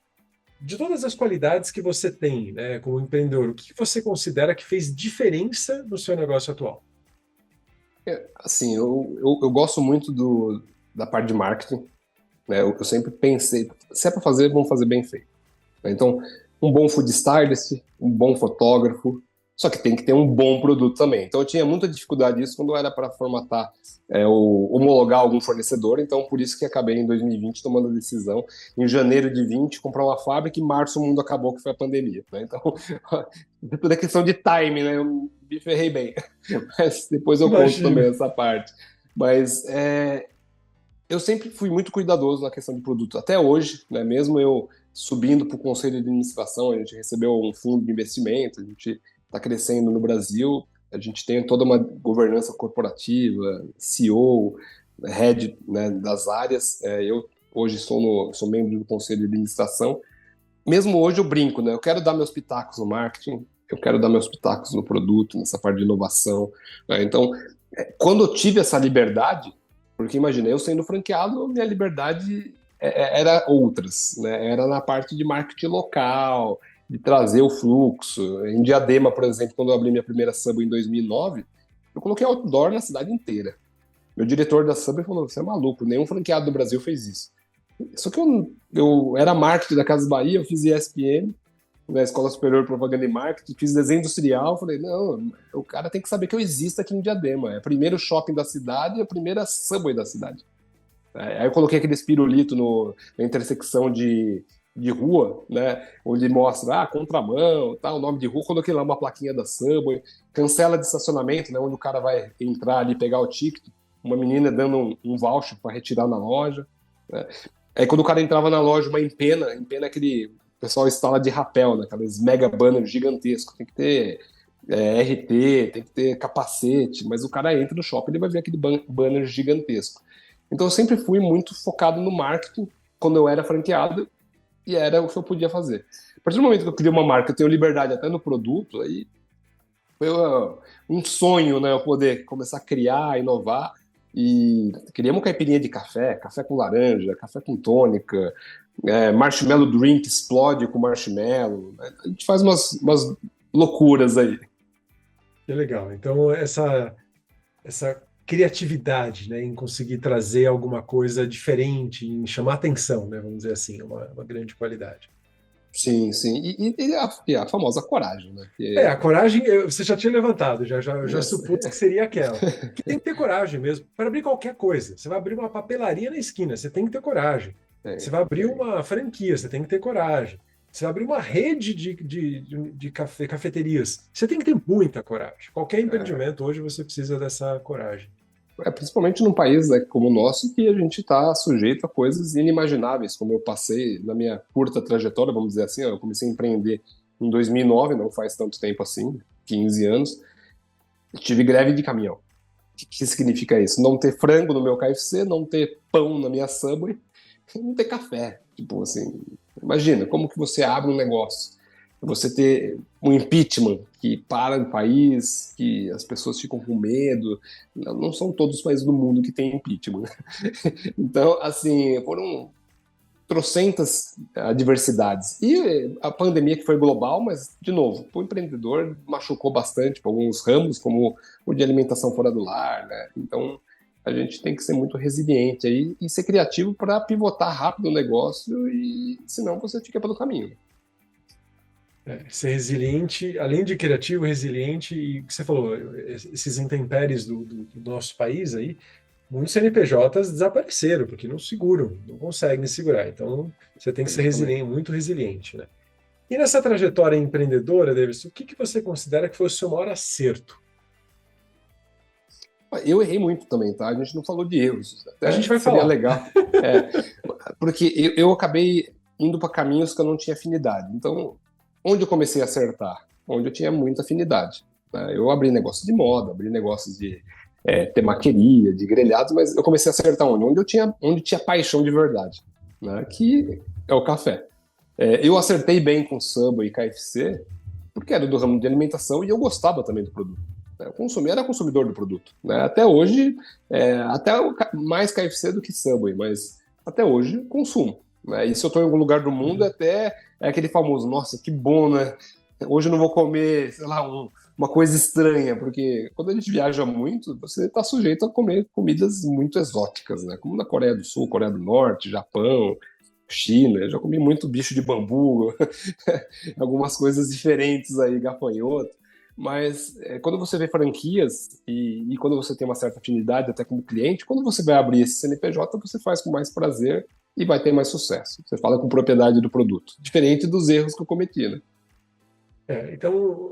de todas as qualidades que você tem, né, como empreendedor, o que você considera que fez diferença no seu negócio atual? Assim, eu gosto muito da parte de marketing. Né? Eu sempre pensei, se é para fazer, vamos fazer bem feito. Né? Então, um bom food stylist, um bom fotógrafo, Só que tem que ter um bom produto também. Então eu tinha muita dificuldade nisso quando era para formatar, homologar algum fornecedor. Então por isso que acabei em 2020 tomando a decisão, em janeiro de 20, comprar uma fábrica, e em março o mundo acabou, que foi a pandemia, né? Então tudo é questão de timing, né? Eu me ferrei bem. Mas depois eu conto Imagina. também essa parte. Mas eu sempre fui muito cuidadoso na questão de produto. Até hoje, né? Mesmo eu subindo para o conselho de administração, a gente recebeu um fundo de investimento, a gente está crescendo no Brasil, a gente tem toda uma governança corporativa, CEO, head, né, das áreas. Eu hoje sou membro do conselho de administração. Mesmo hoje eu brinco, né? Eu quero dar meus pitacos no marketing, eu quero dar meus pitacos no produto, nessa parte de inovação, né? Então, quando eu tive essa liberdade, porque imagina, eu sendo franqueado, minha liberdade era outras, né? Era na parte de marketing local, de trazer o fluxo. Em Diadema, por exemplo, quando eu abri minha primeira Subway em 2009, eu coloquei outdoor na cidade inteira. Meu diretor da Subway falou: você é maluco, nenhum franqueado do Brasil fez isso. Só que eu era marketing da Casas Bahia, eu fiz ESPN, na Escola Superior de Propaganda e Marketing, fiz desenho industrial, falei, não, o cara tem que saber que eu existo aqui em Diadema, é o primeiro shopping da cidade e a primeira Subway da cidade. Aí eu coloquei aquele pirulito na intersecção de rua, né, onde mostra, contramão, tá, o nome de rua, coloquei lá uma plaquinha da Subway, cancela de estacionamento, né, onde o cara vai entrar ali e pegar o ticket, uma menina dando um voucher para retirar na loja, né. Aí quando o cara entrava na loja, uma empena é aquele, o pessoal instala de rapel, né, aqueles mega banners gigantescos, tem que ter RT, tem que ter capacete, mas o cara entra no shopping, ele vai ver aquele banner gigantesco. Então eu sempre fui muito focado no marketing quando eu era franqueado, e era o que eu podia fazer. A partir do momento que eu criei uma marca, eu tenho liberdade até no produto, aí foi um sonho, né, eu poder começar a criar, inovar, e criamos caipirinha de café, café com laranja, café com tônica, marshmallow drink explode com marshmallow, né? A gente faz umas loucuras aí. Que legal. Então, essa criatividade, né, em conseguir trazer alguma coisa diferente, em chamar atenção, né, vamos dizer assim, é uma grande qualidade. Sim, sim. E a famosa coragem, né? A coragem, você já tinha levantado, já supus que seria aquela. Que tem que ter coragem mesmo, para abrir qualquer coisa. Você vai abrir uma papelaria na esquina, você tem que ter coragem. Você vai abrir uma franquia, você tem que ter coragem. Você vai abrir uma rede de cafeterias, você tem que ter muita coragem. Qualquer empreendimento hoje você precisa dessa coragem. Principalmente num país, né, como o nosso, que a gente está sujeito a coisas inimagináveis, como eu passei na minha curta trajetória, vamos dizer assim. Eu comecei a empreender em 2009, não faz tanto tempo assim, 15 anos. Eu tive greve de caminhão. O que significa isso? Não ter frango no meu KFC, não ter pão na minha Subway, não ter café. Tipo assim, imagina, como que você abre um negócio? Você ter um impeachment que para o país, que as pessoas ficam com medo. Não são todos os países do mundo que têm impeachment. Então, assim, foram trocentas adversidades. E a pandemia, que foi global, mas, de novo, o empreendedor machucou bastante para alguns ramos, como o de alimentação fora do lar, né? Então, a gente tem que ser muito resiliente aí e ser criativo para pivotar rápido o negócio, e senão você fica pelo caminho. Ser resiliente, além de criativo, resiliente, e o que você falou, esses intempéries do nosso país aí, muitos CNPJs desapareceram, porque não seguram, não conseguem segurar. Então, você tem que ser resiliente, muito resiliente, né? E nessa trajetória empreendedora, Davis, o que você considera que foi o seu maior acerto? Eu errei muito também, tá? A gente não falou de erros. Até A gente vai seria falar. legal. Porque eu acabei indo para caminhos que eu não tinha afinidade. Então, onde eu comecei a acertar? Onde eu tinha muita afinidade, né? Eu abri negócio de moda, abri negócios de temaqueria, de grelhados, mas eu comecei a acertar onde? Onde tinha paixão de verdade, né? Que é o café. Eu acertei bem com Subway e KFC, porque era do ramo de alimentação e eu gostava também do produto. Eu era consumidor do produto, né? Até hoje, até mais KFC do que Subway, mas até hoje consumo, né? E se eu estou em algum lugar do mundo, até é aquele famoso, nossa, que bom, né? Hoje eu não vou comer, sei lá, uma coisa estranha, porque quando a gente viaja muito, você está sujeito a comer comidas muito exóticas, né? Como na Coreia do Sul, Coreia do Norte, Japão, China. Eu já comi muito bicho de bambu, algumas coisas diferentes aí, gafanhoto. Mas quando você vê franquias e quando você tem uma certa afinidade até como cliente, quando você vai abrir esse CNPJ, você faz com mais prazer e vai ter mais sucesso. Você fala com propriedade do produto, diferente dos erros que eu cometi, né? Então,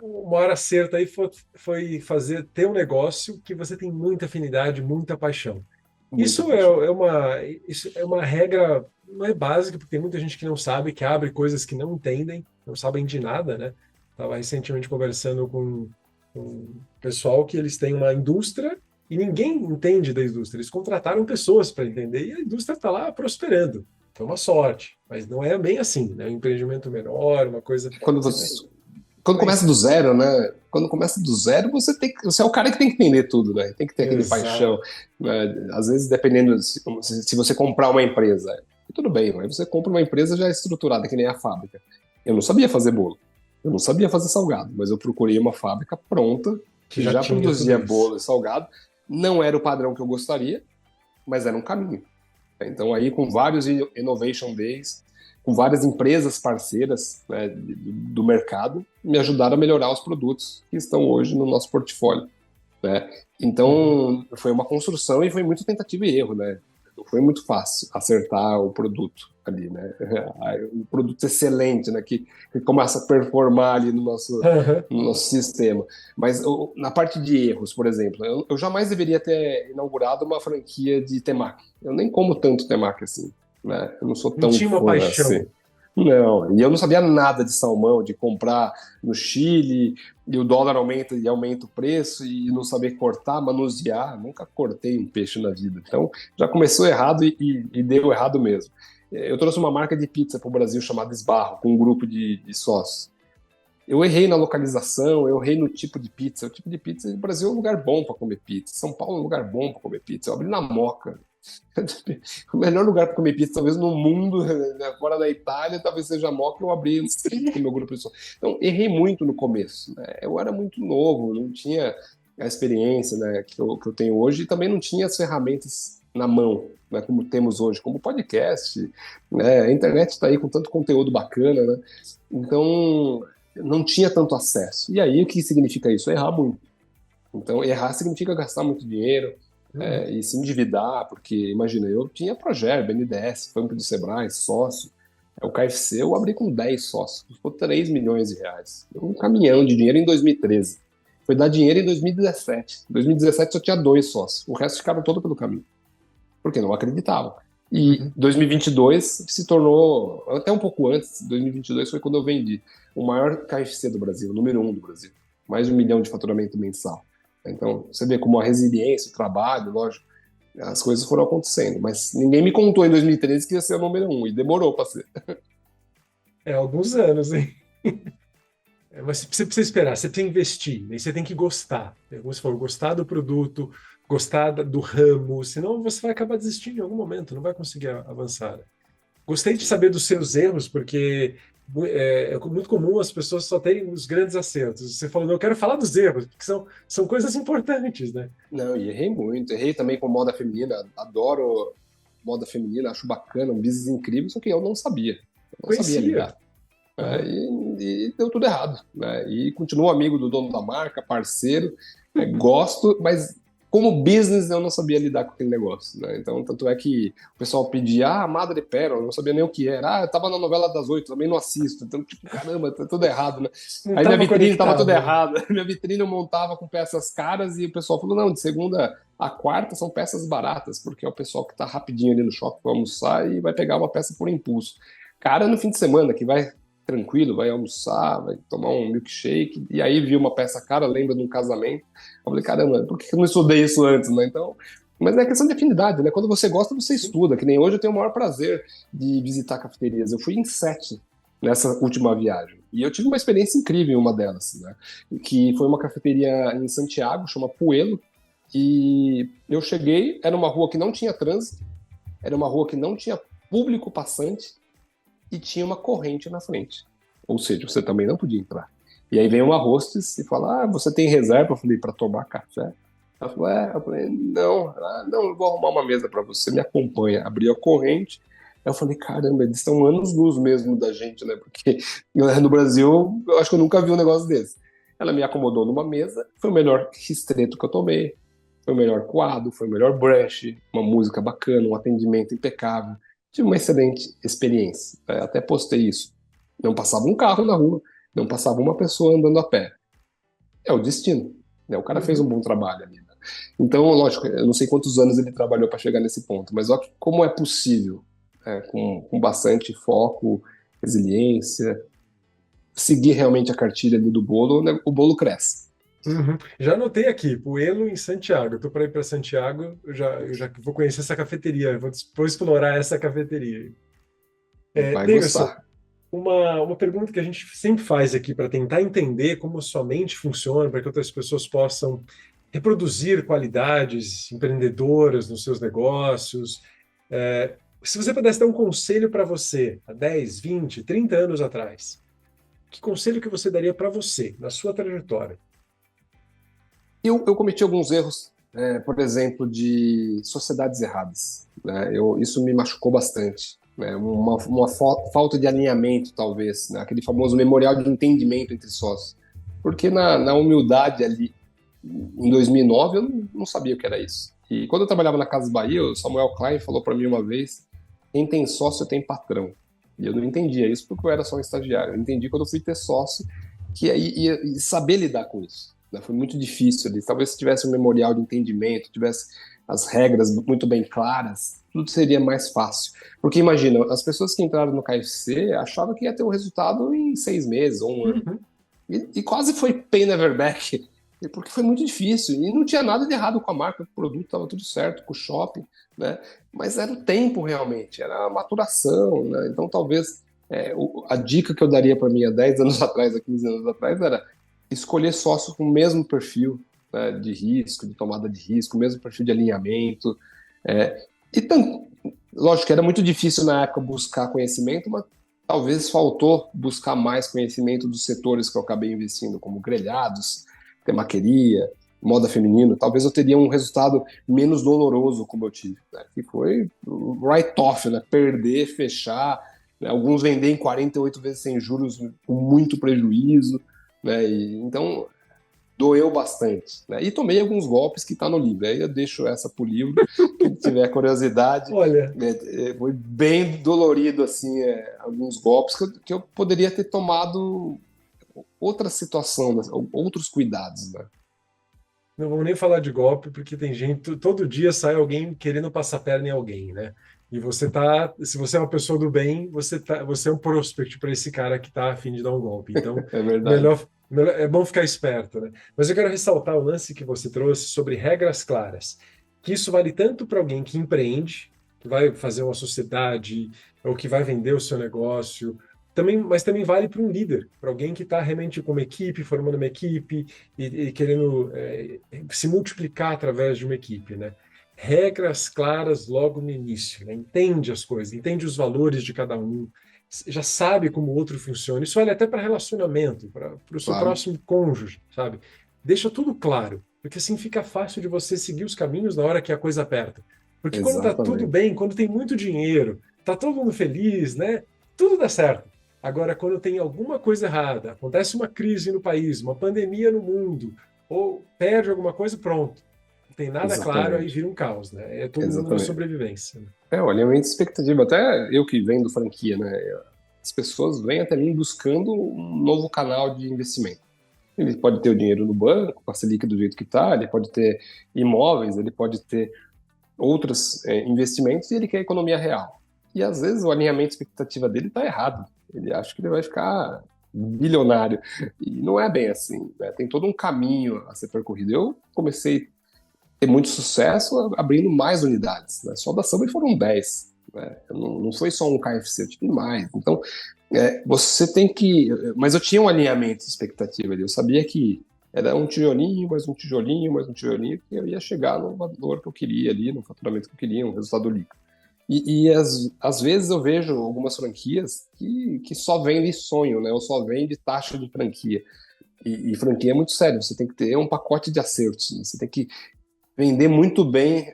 o maior acerto aí foi fazer ter um negócio que você tem muita afinidade, muita paixão. Muita Isso é, paixão. é uma, isso é uma regra, não é básica, porque tem muita gente que não sabe, que abre coisas que não entendem, não sabem de nada, né? Estava recentemente conversando com um pessoal que eles têm uma indústria e ninguém entende da indústria. Eles contrataram pessoas para entender e a indústria está lá prosperando. Foi uma sorte, mas não é bem assim, né? Um empreendimento menor, uma coisa. Quando Você você, quando começa mas, do zero, né? Quando começa do zero, você é o cara que tem que entender tudo, né? Tem que ter aquele exato. paixão, né? Às vezes, dependendo se você comprar uma empresa, tudo bem, mas você compra uma empresa já estruturada, que nem a fábrica. Eu não sabia fazer bolo, eu não sabia fazer salgado, mas eu procurei uma fábrica pronta Que que já já tinha tudo produzia isso. bolo e salgado. Não era o padrão que eu gostaria, mas era um caminho. Então, aí, com vários Innovation Days, com várias empresas parceiras, né, do mercado, me ajudaram a melhorar os produtos que estão hoje no nosso portfólio, né? Uhum. Então, foi uma construção e foi muito tentativa e erro, né? Não foi muito fácil acertar o produto ali, né? Um produto excelente, né? Que começa a performar ali Aham. no nosso sistema. Mas na parte de erros, por exemplo, eu jamais deveria ter inaugurado uma franquia de temaki. Eu nem como tanto temaki assim, né? Eu não sou Não tão tinha uma fã assim. paixão. Não, e eu não sabia nada de salmão, de comprar no Chile, e o dólar aumenta e aumenta o preço, e não saber cortar, manusear. Nunca cortei um peixe na vida. Então, já começou errado e deu errado mesmo. Eu trouxe uma marca de pizza para o Brasil chamada Esbarro, com um grupo de sócios. Eu errei na localização, eu errei no tipo de pizza. O tipo de pizza, o Brasil é um lugar bom para comer pizza. São Paulo é um lugar bom para comer pizza. Eu abri na Moca. O melhor lugar para comer pizza, talvez no mundo, né, fora da Itália, talvez seja a Moca. Eu abri com o meu grupo de sócios. Então, errei muito no começo, né? Eu era muito novo, não tinha a experiência, né, que eu tenho hoje e também não tinha as ferramentas na mão, né, como temos hoje, como podcast, né? A internet está aí com tanto conteúdo bacana, né? Então, não tinha tanto acesso. E aí, o que significa isso? Errar muito. Então, errar significa gastar muito dinheiro Uhum. e se endividar, porque, imagina, eu tinha Proger, BNDES, Banco do Sebrae, sócio. O KFC eu abri com 10 sócios, custou 3 milhões de reais. Um caminhão de dinheiro em 2013. Foi dar dinheiro em 2017. Em 2017 só tinha 2 sócios, o resto ficaram todo pelo caminho, porque não acreditavam. E Uhum. 2022 se tornou, até um pouco antes, 2022 foi quando eu vendi o maior KFC do Brasil, o número 1 do Brasil. Mais de 1 milhão de faturamento mensal. Então, você vê como a resiliência, o trabalho, lógico, as coisas foram acontecendo. Mas ninguém me contou em 2013 que ia ser o número 1, e demorou para ser. Alguns anos, hein? Mas você precisa esperar, você precisa investir, né? E você tem que gostar. Como você falou, gostar do produto, gostar do ramo, senão você vai acabar desistindo em algum momento, não vai conseguir avançar, né? Gostei de saber dos seus erros, porque é muito comum as pessoas só terem os grandes acertos. Você falou, não, eu quero falar dos erros, porque são coisas importantes, né? Não, e errei muito. Errei também com moda feminina. Adoro moda feminina, acho bacana, um business incrível, só que eu não sabia. Eu não sabia Conhecia. lidar. Aham. E deu tudo errado, né? E continuo amigo do dono da marca, parceiro, gosto, mas como business eu não sabia lidar com aquele negócio, né? Então, tanto é que o pessoal pedia, Madre Pérola, eu não sabia nem o que era. Eu tava na novela das 8, também não assisto. Então, tipo, caramba, tá tudo errado, né? Não Aí minha estava vitrine tava tudo conectado, né? errada. Minha vitrine eu montava com peças caras e o pessoal falou, não, de segunda a quarta são peças baratas, porque é o pessoal que tá rapidinho ali no shopping para almoçar e vai pegar uma peça por impulso. Cara, no fim de semana, que vai tranquilo, vai almoçar, vai tomar um milkshake, e aí viu uma peça cara, lembra de um casamento. Eu falei, caramba, por que eu não estudei isso antes, né? Então, mas é questão de afinidade, né? Quando você gosta, você Sim. estuda, que nem hoje eu tenho o maior prazer de visitar cafeterias. Eu fui em 7 nessa última viagem. E eu tive uma experiência incrível em uma delas, né? Que foi uma cafeteria em Santiago, chama Puelo, e eu cheguei, era uma rua que não tinha trânsito, era uma rua que não tinha público passante, e tinha uma corrente na frente. Ou seja, você também não podia entrar. E aí vem uma hostess e fala: você tem reserva? Eu falei: para tomar café? Ela falou: Eu falei: não, não, eu vou arrumar uma mesa para você, me acompanha. Abri a corrente, Aí eu falei, caramba, eles estão anos-luz mesmo da gente, né? Porque no Brasil, eu acho que eu nunca vi um negócio desse. Ela me acomodou numa mesa, foi o melhor ristretto que eu tomei, foi o melhor coado, foi o melhor brunch, uma música bacana, um atendimento impecável. Tive uma excelente experiência. Até postei isso. Não passava um carro na rua, não passava uma pessoa andando a pé. É o destino, né? O cara fez um Uhum. bom trabalho ali, né? Então, lógico, eu não sei quantos anos ele trabalhou para chegar nesse ponto, mas olha como é possível, com bastante foco, resiliência, seguir realmente a cartilha ali do bolo, né? O bolo cresce. Uhum. Já anotei aqui, Puelo em Santiago. Eu tô para ir para Santiago, eu já vou conhecer essa cafeteria, vou explorar essa cafeteria. Vai Davidson, gostar. uma pergunta que a gente sempre faz aqui para tentar entender como sua mente funciona, para que outras pessoas possam reproduzir qualidades empreendedoras nos seus negócios. Se você pudesse dar um conselho para você há 10, 20, 30 anos atrás, que conselho que você daria para você, na sua trajetória? Eu cometi alguns erros, por exemplo, de sociedades erradas, né? Isso me machucou bastante, né? Uma falta de alinhamento, talvez, né? Aquele famoso memorial de entendimento entre sócios. Porque na humildade ali, em 2009, eu não sabia o que era isso. E quando eu trabalhava na Casa Bahia, o Samuel Klein falou para mim uma vez: quem tem sócio tem patrão. E eu não entendia isso porque eu era só um estagiário. Eu entendi quando eu fui ter sócio que aí ia saber lidar com isso, né? Foi muito difícil ali. Talvez se tivesse um memorial de entendimento, tivesse as regras muito bem claras, tudo seria mais fácil. Porque imagina, as pessoas que entraram no KFC achavam que ia ter um resultado em 6 meses ou um ano. Uhum. E quase foi pay never back, porque foi muito difícil. E não tinha nada de errado com a marca, com o produto, estava tudo certo, com o shopping, né? Mas era o tempo realmente, era a maturação, né? Então talvez a dica que eu daria para mim há 10 anos atrás, há 15 anos atrás, era escolher sócio com o mesmo perfil, né, de risco, de tomada de risco, o mesmo perfil de alinhamento. É, e lógico que era muito difícil na época buscar conhecimento, mas talvez faltou buscar mais conhecimento dos setores que eu acabei investindo, como grelhados, temaqueria, moda feminino. Talvez eu teria um resultado menos doloroso, como eu tive, né? Que foi o write-off, né? Perder, fechar, né? Alguns vender em 48 vezes sem juros com muito prejuízo, né? Então doeu bastante, né? E tomei alguns golpes que está no livro. Aí eu deixo essa para o livro, quem tiver curiosidade. Olha, Foi bem dolorido, assim, alguns golpes que eu poderia ter tomado outra situação, né? Outros cuidados, né? não vamos nem falar de golpe, porque tem gente, todo dia sai alguém querendo passar perna em alguém, né? E você tá, se você é uma pessoa do bem, você é um prospect para esse cara que tá a fim de dar um golpe. Então, É verdade. é bom ficar esperto, né? Mas eu quero ressaltar o lance que você trouxe sobre regras claras, que isso vale tanto para alguém que empreende, que vai fazer uma sociedade, ou que vai vender o seu negócio, também, mas também vale para um líder, para alguém que está realmente com uma equipe, formando uma equipe e querendo se multiplicar através de uma equipe, né? Regras claras logo no início, né? Entende as coisas, entende os valores de cada um, já sabe como o outro funciona. Isso vale até para relacionamento, para o seu Claro, próximo cônjuge, sabe? Deixa tudo claro, porque assim fica fácil de você seguir os caminhos na hora que a coisa aperta. Porque quando tá tudo exatamente. bem, quando tem muito dinheiro, tá todo mundo feliz, né? Tudo dá certo. Agora, quando tem alguma coisa errada, acontece uma crise no país, uma pandemia no mundo, ou perde alguma coisa, pronto. Não tem nada claro, aí Exatamente. vira um caos, né? É todo mundo na Exatamente. sobrevivência, né? O alinhamento de expectativa. Até eu que vendo franquia, né? As pessoas vêm até mim buscando um novo canal de investimento. Ele pode ter o dinheiro no banco, com a Selic do jeito que está, ele pode ter imóveis, ele pode ter outros investimentos e ele quer economia real. E às vezes o alinhamento de expectativa dele está errado. Ele acha que ele vai ficar bilionário. E não é bem assim, né? Tem todo um caminho a ser percorrido. Eu comecei a ter muito sucesso abrindo mais unidades, né? Só da Subway foram 10. Né? Não foi só um KFC, eu tive mais. Então, você tem que. Mas eu tinha um alinhamento de expectativa ali. Eu sabia que era um tijolinho, mais um tijolinho, mais um tijolinho, que eu ia chegar no valor que eu queria ali, no faturamento que eu queria, um resultado líquido. E às vezes eu vejo algumas franquias que só vendem sonho, né? Ou só vende taxa de franquia. E franquia é muito sério, você tem que ter um pacote de acertos, né? Você tem que vender muito bem,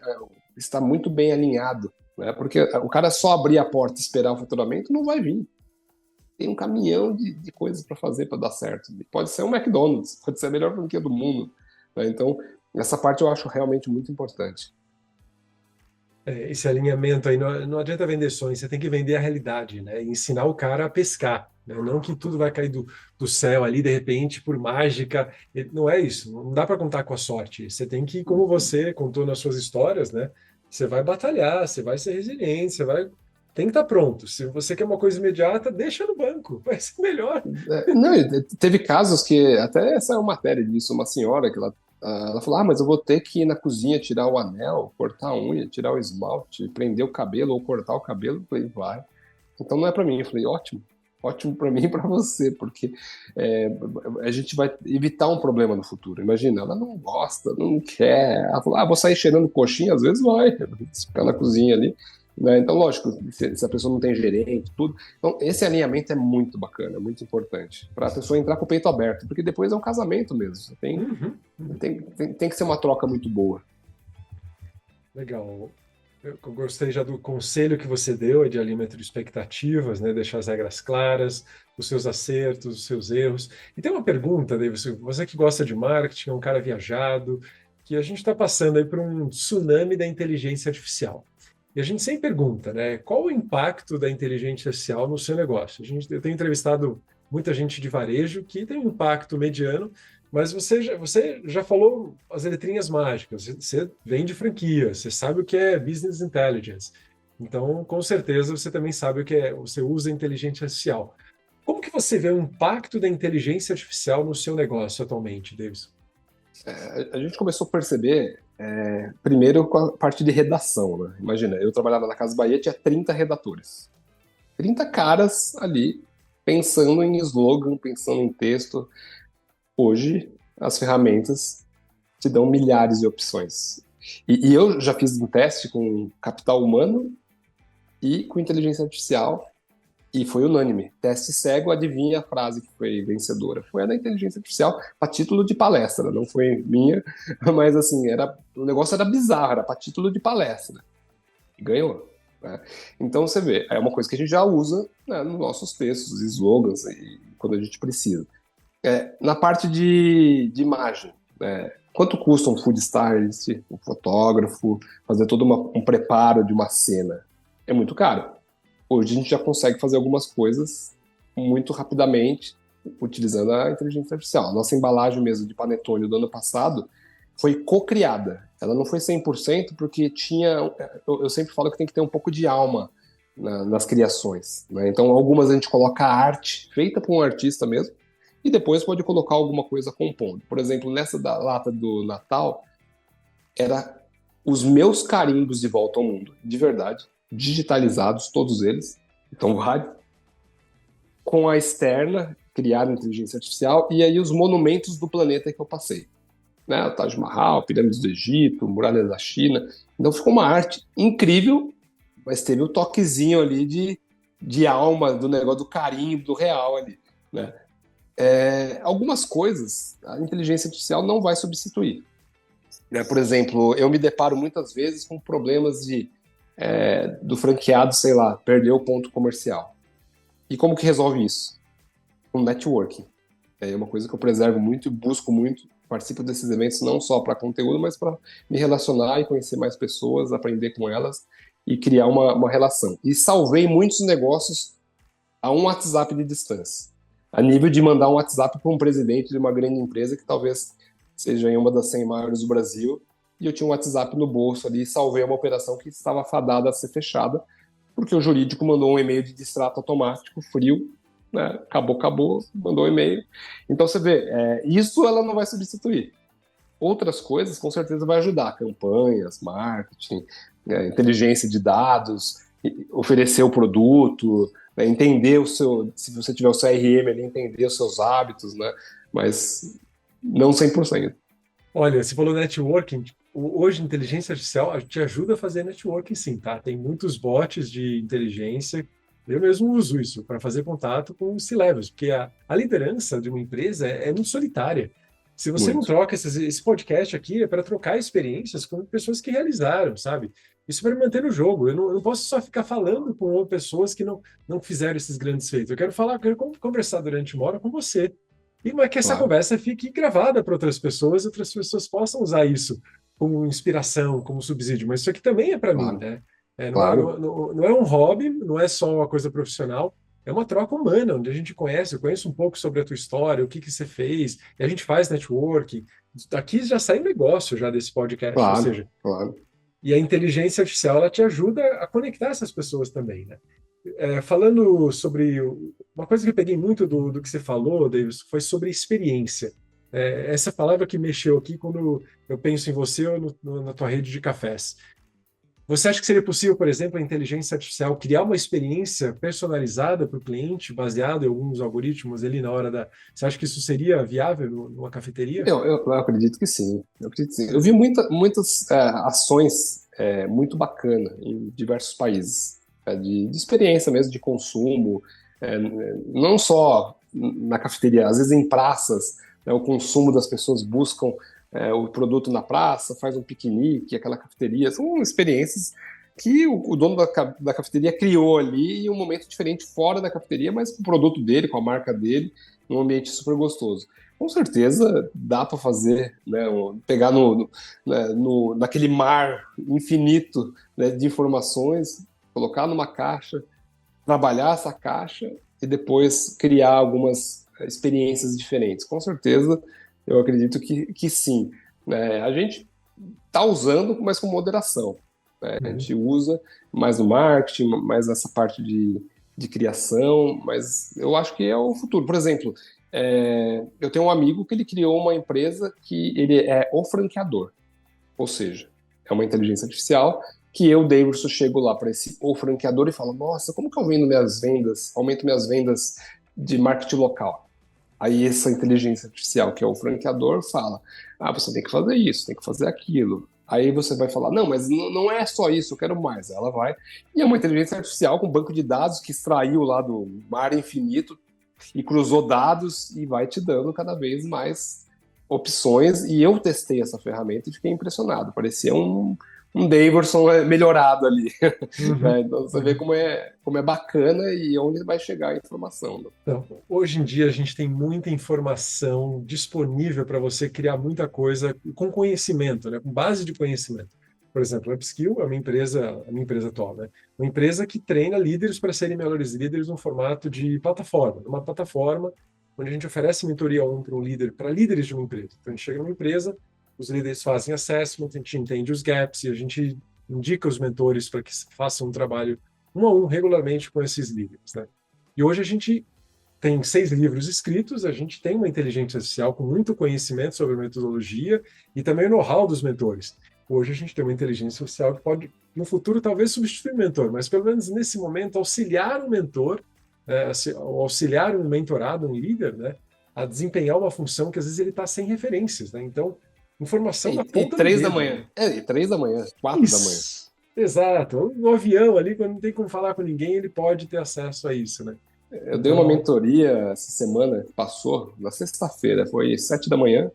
estar muito bem alinhado, né? Porque o cara só abrir a porta e esperar o faturamento não vai vir. Tem um caminhão de coisas para fazer para dar certo. Pode ser um McDonald's, pode ser a melhor franquia do mundo, né? Então, essa parte eu acho realmente muito importante. Esse alinhamento aí, não adianta vender sonhos, você tem que vender a realidade, né? E ensinar o cara a pescar, né? Não que tudo vai cair do céu ali, de repente, por mágica. Não é isso, não dá para contar com a sorte. Você tem que, como você contou nas suas histórias, né? Você vai batalhar, você vai ser resiliente, tem que estar pronto. Se você quer uma coisa imediata, deixa no banco, vai ser melhor. Não, teve casos que até saiu matéria disso, uma senhora que ela falou, mas eu vou ter que ir na cozinha tirar o anel, cortar a unha, tirar o esmalte, prender o cabelo ou cortar o cabelo. Eu falei, vai. Então não é para mim. Eu falei, ótimo. Ótimo para mim e para você, porque a gente vai evitar um problema no futuro. Imagina, ela não gosta, não quer. Ela falou, vou sair cheirando coxinha, às vezes vai, ficar na cozinha ali. Né? Então, lógico, se a pessoa não tem gerente, tudo. Então, esse alinhamento é muito bacana, muito importante, para a pessoa entrar com o peito aberto, porque depois é um casamento mesmo. Tem que ser uma troca muito boa. Legal. Eu gostei já do conselho que você deu de alinhamento de expectativas, né? Deixar as regras claras, os seus acertos, os seus erros. E tem uma pergunta, David, você que gosta de marketing, é um cara viajado, que a gente está passando aí por um tsunami da inteligência artificial. E a gente sempre pergunta, né? Qual o impacto da inteligência artificial no seu negócio? Eu tenho entrevistado muita gente de varejo que tem um impacto mediano, mas você já falou as letrinhas mágicas, você vende franquia, você sabe o que é business intelligence. Então, com certeza, você também sabe o que é, você usa inteligência artificial. Como que você vê o impacto da inteligência artificial no seu negócio atualmente, Davidson? A gente começou a perceber, primeiro com a parte de redação, né? Imagina, eu trabalhava na Casa Bahia, tinha 30 redatores. 30 caras ali, pensando em slogan, pensando em texto. Hoje, as ferramentas te dão milhares de opções. E eu já fiz um teste com capital humano e com inteligência artificial, e foi unânime. Teste cego, adivinha a frase que foi vencedora. Foi a da inteligência artificial, a título de palestra, não foi minha, mas assim, o negócio era bizarro, era para título de palestra. E ganhou. Né? Então você vê, é uma coisa que a gente já usa, né, nos nossos textos, slogans, e quando a gente precisa. Na parte de imagem, quanto custa um food stylist, um fotógrafo, fazer todo um preparo de uma cena? É muito caro. Hoje a gente já consegue fazer algumas coisas muito rapidamente utilizando a inteligência artificial. A nossa embalagem mesmo de panetone do ano passado foi co-criada. Ela não foi 100% porque tinha... Eu sempre falo que tem que ter um pouco de alma nas criações. Né? Então algumas a gente coloca a arte feita por um artista mesmo, e depois pode colocar alguma coisa compondo. Por exemplo, nessa da lata do Natal, era os meus carimbos de volta ao mundo, de verdade, digitalizados, todos eles, então vários, com a externa, criada inteligência artificial, e aí os monumentos do planeta que eu passei. Né? O Taj Mahal, Pirâmides do Egito, Muralhas da China. Então ficou uma arte incrível, mas teve o toquezinho ali de alma, do negócio do carimbo, do real ali, né? Algumas coisas a inteligência artificial não vai substituir. Né? Por exemplo, eu me deparo muitas vezes com problemas do franqueado, sei lá, perdeu o ponto comercial. E como que resolve isso? Com networking. É uma coisa que eu preservo muito e busco muito. Participo desses eventos não só para conteúdo, mas para me relacionar e conhecer mais pessoas, aprender com elas e criar uma relação. E salvei muitos negócios a um WhatsApp de distância. A nível de mandar um WhatsApp para um presidente de uma grande empresa que talvez seja uma das 100 maiores do Brasil, e eu tinha um WhatsApp no bolso ali e salvei uma operação que estava fadada a ser fechada, porque o jurídico mandou um e-mail de distrato automático, frio, né? Acabou, mandou um e-mail. Então você vê, isso ela não vai substituir. Outras coisas com certeza vai ajudar, campanhas, marketing, inteligência de dados, oferecer o produto, né, entender se você tiver o CRM ali, entender os seus hábitos, né? Mas não 100%. Olha, você falou networking, hoje inteligência artificial te ajuda a fazer networking sim, tá? Tem muitos bots de inteligência, eu mesmo uso isso para fazer contato com os C-levels, porque a liderança de uma empresa é muito solitária. Se você não troca esse podcast aqui, é para trocar experiências com pessoas que realizaram, sabe? Isso para me manter no jogo. Eu não posso só ficar falando com pessoas que não fizeram esses grandes feitos. Eu quero falar, eu quero conversar durante uma hora com você. E mas que essa Claro, conversa fique gravada para outras pessoas possam usar isso como inspiração, como subsídio. Mas isso aqui também é para mim, claro, né? claro. Não é um hobby, não é só uma coisa profissional, é uma troca humana, onde a gente conhece, eu conheço um pouco sobre a tua história, o que que você fez, e a gente faz networking. Daqui já sai um negócio já desse podcast, ou Claro, seja, claro. e a inteligência artificial ela te ajuda a conectar essas pessoas também, né? Falando sobre uma coisa que eu peguei muito do que você falou, Davis, foi sobre experiência. Essa palavra que mexeu aqui quando eu penso em você ou na tua rede de cafés. Você acha que seria possível, por exemplo, a inteligência artificial criar uma experiência personalizada para o cliente, baseado em alguns algoritmos ali na hora da. Você acha que isso seria viável numa cafeteria? Eu acredito que sim. Eu acredito que sim. Eu vi muitas ações muito bacanas em diversos países, de experiência mesmo, de consumo, não só na cafeteria, às vezes em praças, né, o consumo das pessoas buscam o produto na praça, faz um piquenique, aquela cafeteria, são experiências que o dono da cafeteria criou ali em um momento diferente fora da cafeteria, mas com o produto dele, com a marca dele, num ambiente super gostoso. Com certeza dá para fazer, né, pegar naquele mar infinito, né, de informações, colocar numa caixa, trabalhar essa caixa e depois criar algumas experiências diferentes. Com certeza, eu acredito que sim. Né? A gente está usando, mas com moderação. Né? A Uhum. gente usa mais no marketing, mais nessa parte de criação, mas eu acho que é o futuro. Por exemplo, eu tenho um amigo que ele criou uma empresa que ele é o franqueador, ou seja, é uma inteligência artificial que eu, Davidson, chego lá para esse o franqueador e falo, nossa, como que eu vendo minhas vendas, aumento minhas vendas de marketing local? Aí essa inteligência artificial, que é o franqueador, fala, você tem que fazer isso, tem que fazer aquilo. Aí você vai falar, não, mas não é só isso, eu quero mais. Ela vai. E é uma inteligência artificial com banco de dados que extraiu lá do mar infinito e cruzou dados e vai te dando cada vez mais opções. E eu testei essa ferramenta e fiquei impressionado. Parecia um Daverson melhorado ali. Uhum. Né? Então você vê Uhum. como é bacana e onde vai chegar a informação. Né? Então, hoje em dia a gente tem muita informação disponível para você criar muita coisa com conhecimento, né? Com base de conhecimento. Por exemplo, a Upskill é a minha empresa atual, né? Uma empresa que treina líderes para serem melhores líderes no formato de plataforma. Uma plataforma onde a gente oferece mentoria para um líder, para líderes de uma empresa. Então, a gente chega numa empresa, os líderes fazem assessment, a gente entende os gaps e a gente indica os mentores para que façam um trabalho um a um regularmente com esses líderes, né? E hoje a gente tem 6 livros escritos, a gente tem uma inteligência artificial com muito conhecimento sobre metodologia e também o know-how dos mentores. Hoje a gente tem uma inteligência artificial que pode, no futuro, talvez substituir o mentor, mas pelo menos nesse momento, auxiliar o mentor, auxiliar um mentorado, um líder, né, a desempenhar uma função que às vezes ele está sem referências. Né? Então, informação na E ponta do 3 da manhã. dedo. E 3 da manhã, 4 da manhã. Isso! Exato. No avião ali, quando não tem como falar com ninguém, ele pode ter acesso a isso, né? Eu dei uma Então, mentoria essa semana que passou, na sexta-feira, foi 7 da manhã,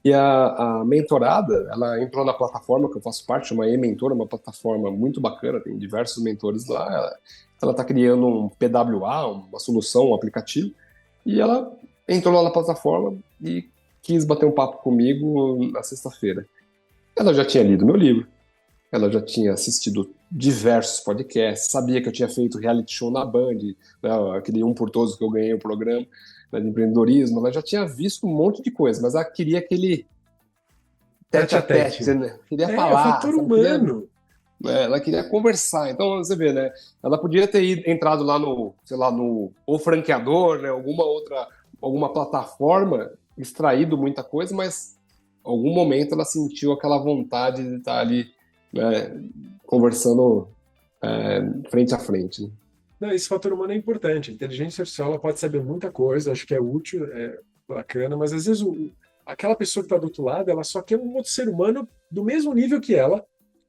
e a mentorada, ela entrou na plataforma que eu faço parte, uma e-mentora, uma plataforma muito bacana, tem diversos mentores lá. Ela está criando um PWA, uma solução, um aplicativo, e ela entrou lá na plataforma e quis bater um papo comigo na sexta-feira. Ela já tinha lido meu livro, ela já tinha assistido diversos podcasts, sabia que eu tinha feito reality show na Band, né, aquele Um por Todos que eu ganhei o programa, né, de empreendedorismo. Ela já tinha visto um monte de coisa, mas ela queria aquele tete tete a a tete. tete, né? Queria É o falar, fator sabe? Queria, humano. ela queria conversar. Então você vê, né? Ela podia ter entrado lá no, sei lá, no O Franqueador, né? Alguma plataforma, extraído muita coisa, mas em algum momento ela sentiu aquela vontade de estar ali, né, conversando frente a frente. Né? Não, esse fator humano é importante. A inteligência artificial ela pode saber muita coisa, acho que é útil, é bacana, mas às vezes aquela pessoa que está do outro lado, ela só quer um outro ser humano do mesmo nível que ela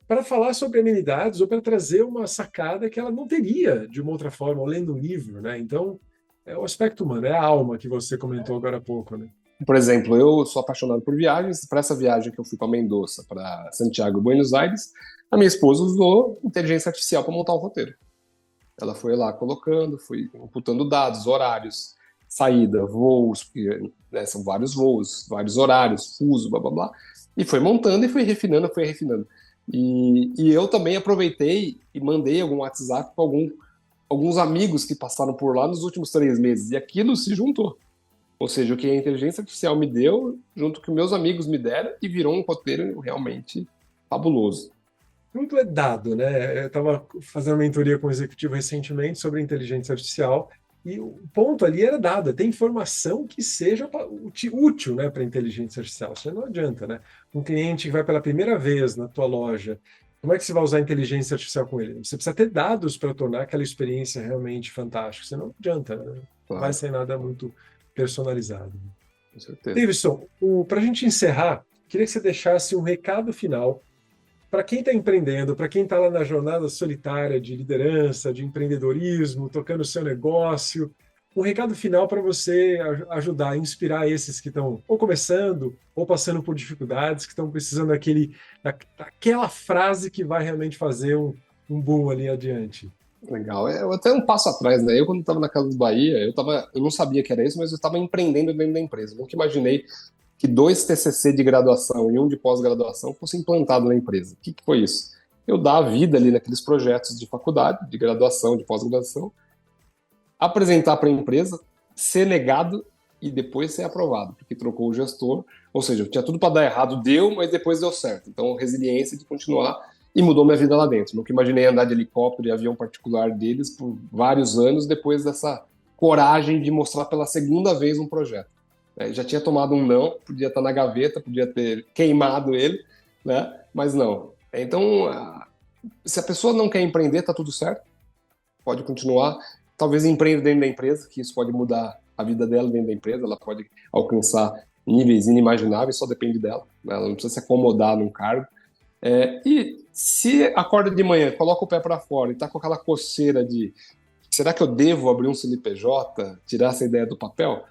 para falar sobre amenidades ou para trazer uma sacada que ela não teria de uma outra forma, ou lendo um livro, né? Então, é o aspecto humano, é a alma que você comentou agora há pouco, né? Por exemplo, eu sou apaixonado por viagens. Para essa viagem que eu fui para Mendoza, para Santiago, Buenos Aires, a minha esposa usou inteligência artificial para montar o roteiro. Ela foi lá colocando, foi imputando dados, horários, saída, voos, porque, né, são vários voos, vários horários, fuso, blá blá blá, e foi montando e foi refinando, foi refinando. E eu também aproveitei e mandei algum WhatsApp para alguns amigos que passaram por lá nos últimos 3 meses, e aquilo se juntou. Ou seja, o que a inteligência artificial me deu, junto com que meus amigos me deram, e virou um roteiro realmente fabuloso. Tudo é dado, né? Eu estava fazendo uma mentoria com um executivo recentemente sobre inteligência artificial e o ponto ali era dado, tem informação que seja útil, né, para a inteligência artificial. Isso não adianta, né? Um cliente que vai pela primeira vez na tua loja, como é que você vai usar a inteligência artificial com ele? Você precisa ter dados para tornar aquela experiência realmente fantástica. Senão não adianta, né? Não vai Claro, ser nada muito personalizado. com certeza. Davidson, para a gente encerrar, queria que você deixasse um recado final para quem está empreendendo, para quem está lá na jornada solitária de liderança, de empreendedorismo, tocando o seu negócio, um recado final para você ajudar, inspirar esses que estão ou começando ou passando por dificuldades, que estão precisando daquela frase que vai realmente fazer um boom ali adiante. Legal. Eu até um passo atrás, né? Eu, quando estava na Casa do Bahia, eu não sabia que era isso, mas eu estava empreendendo dentro da empresa. Eu nunca imaginei que 2 TCC de graduação e um de pós-graduação fossem implantados na empresa. O que foi isso? Eu dar a vida ali naqueles projetos de faculdade, de graduação, de pós-graduação, apresentar para a empresa, ser negado e depois ser aprovado, porque trocou o gestor. Ou seja, tinha tudo para dar errado, deu, mas depois deu certo. Então, resiliência de continuar e mudou minha vida lá dentro. Nunca imaginei andar de helicóptero e avião particular deles por vários anos depois dessa coragem de mostrar pela segunda vez um projeto. Já tinha tomado um não, podia estar na gaveta, podia ter queimado ele, né? Mas não. Então, se a pessoa não quer empreender, tá tudo certo, pode continuar. Talvez empreenda dentro da empresa, que isso pode mudar a vida dela dentro da empresa, ela pode alcançar níveis inimagináveis, só depende dela, né? Ela não precisa se acomodar num cargo. E se acorda de manhã, coloca o pé para fora e tá com aquela coceira de será que eu devo abrir um CNPJ, tirar essa ideia do papel?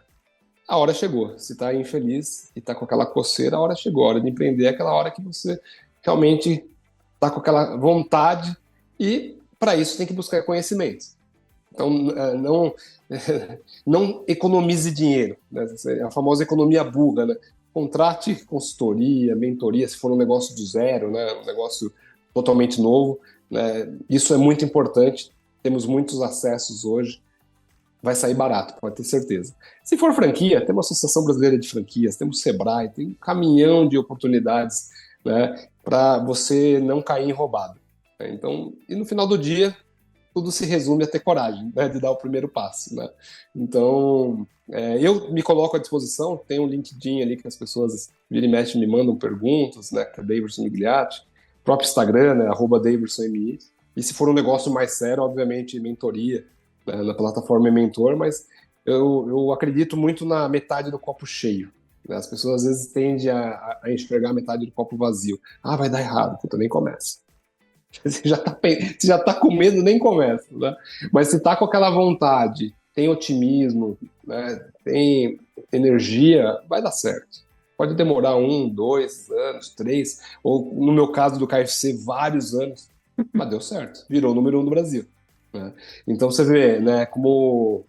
A hora chegou. Se está infeliz e está com aquela coceira, a hora chegou. A hora de empreender é aquela hora que você realmente está com aquela vontade e, para isso, tem que buscar conhecimento. Então, não, não economize dinheiro, né? A famosa economia burra, né? Contrate consultoria, mentoria, se for um negócio do zero, né? Um negócio totalmente novo, né? Isso é muito importante. Temos muitos acessos hoje. Vai sair barato, pode ter certeza. Se for franquia, tem uma Associação Brasileira de Franquias, temos o Sebrae, tem um caminhão de oportunidades, né, para você não cair em roubado. Né? Então, e no final do dia, tudo se resume a ter coragem, né, de dar o primeiro passo. Né? Então, eu me coloco à disposição, tem um LinkedIn ali que as pessoas vira e mexe me mandam perguntas, né, que é Davidson Migliatti, próprio Instagram, né, @DavidsonMI, e se for um negócio mais sério, obviamente, mentoria, na plataforma Mentor, mas eu acredito muito na metade do copo cheio. Né? As pessoas às vezes tendem a enxergar a metade do copo vazio. Ah, vai dar errado, puta, nem começa. Você já tá com medo, nem começa. Né? Mas se tá com aquela vontade, tem otimismo, né? Tem energia, vai dar certo. Pode demorar 1, 2 anos, 3, ou no meu caso do KFC, vários anos, mas deu certo. Virou o número 1 do Brasil. Né? Então você vê, né, como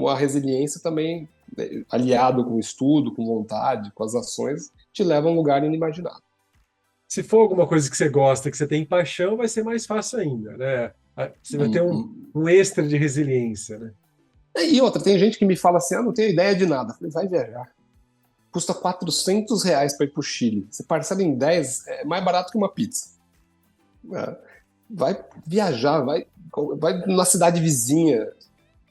a resiliência também, né, aliado com o estudo, com vontade, com as ações, te leva a um lugar inimaginável. Se for alguma coisa que você gosta, que você tem paixão, vai ser mais fácil ainda, né? Você vai ter um extra de resiliência, né? E outra, tem gente que me fala assim, não tenho ideia de nada. Eu falei, vai viajar. Custa R$ 400 para ir para o Chile. Você parcela em 10, é mais barato que uma pizza. Vai viajar, vai na cidade vizinha,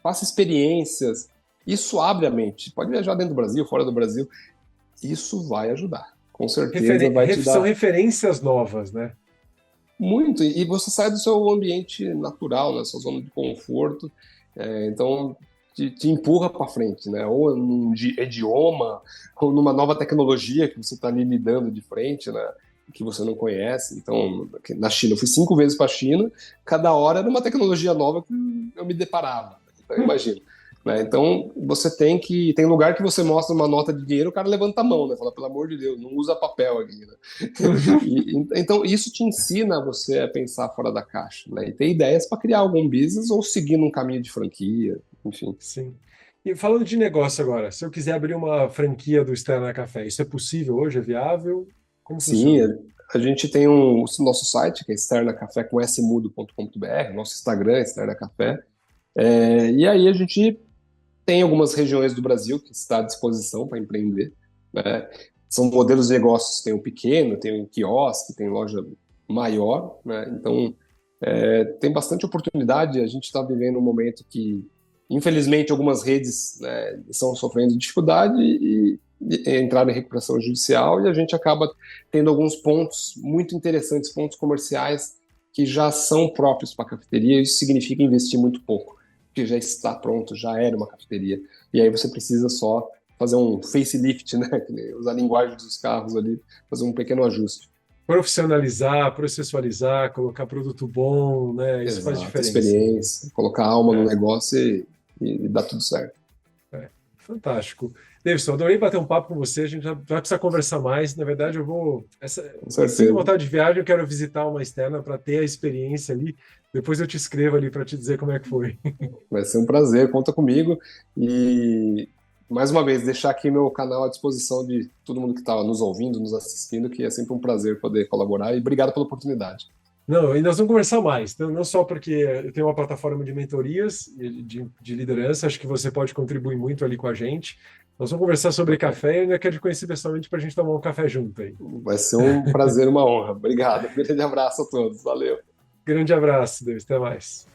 faça experiências. Isso abre a mente. Pode viajar dentro do Brasil, fora do Brasil. Isso vai ajudar. Com certeza vai te São dar referências novas, né? muito. E você sai do seu ambiente natural, da sua zona de conforto. Então, te empurra para frente, né? Ou num idioma, ou numa nova tecnologia que você está ali lidando de frente, né? Que você não conhece. Então, na China, eu fui 5 vezes para a China, cada hora era uma tecnologia nova que eu me deparava. Então, imagina. né? Então, você tem lugar que você mostra uma nota de dinheiro, o cara levanta a mão, né? Fala, pelo amor de Deus, não usa papel aqui, né? Então, isso te ensina você a pensar fora da caixa, né? E ter ideias para criar algum business ou seguir num caminho de franquia, enfim. Sim. E falando de negócio agora, se eu quiser abrir uma franquia do Sterna Café, isso é possível hoje? É viável? Como Sim, funciona? a gente tem o nosso site, que é externacafé com smudo.com.br, nosso Instagram é Externa Café. E aí a gente tem algumas regiões do Brasil que está à disposição para empreender, né? São modelos de negócios, tem o pequeno, tem o quiosque, tem loja maior, né? Então, tem bastante oportunidade. A gente está vivendo um momento que, infelizmente, algumas redes, né, estão sofrendo dificuldade e entraram em recuperação judicial, e a gente acaba tendo alguns pontos muito interessantes, pontos comerciais que já são próprios para a cafeteria. Isso significa investir muito pouco, porque já está pronto, já era uma cafeteria. E aí você precisa só fazer um facelift, né? Usar a linguagem dos carros ali, fazer um pequeno ajuste. Profissionalizar, processualizar, colocar produto bom, né? Isso faz Exato, diferença. experiência, colocar alma no É, negócio e dá tudo certo. é. Fantástico. Davidson, adorei bater um papo com você. A gente já vai precisar conversar mais. Na verdade, eu vou. Com Assim que certeza. voltar de viagem, eu quero visitar uma externa para ter a experiência ali. Depois eu te escrevo ali para te dizer como é que foi. Vai ser um prazer, conta comigo. E, mais uma vez, deixar aqui meu canal à disposição de todo mundo que está nos ouvindo, nos assistindo, que é sempre um prazer poder colaborar. E obrigado pela oportunidade. Não, e nós vamos conversar mais. Então, não só porque eu tenho uma plataforma de mentorias e de liderança, acho que você pode contribuir muito ali com a gente. Nós vamos conversar sobre café e eu ainda quero te conhecer pessoalmente para a gente tomar um café junto aí. Vai ser um prazer, uma honra. Obrigado. Um grande abraço a todos. Valeu. Grande abraço, Deus. Até mais.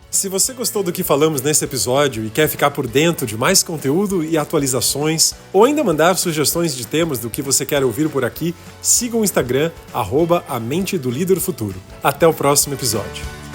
Se você gostou do que falamos nesse episódio e quer ficar por dentro de mais conteúdo e atualizações, ou ainda mandar sugestões de temas do que você quer ouvir por aqui, siga o Instagram, @A Mente do Líder Futuro. Até o próximo episódio.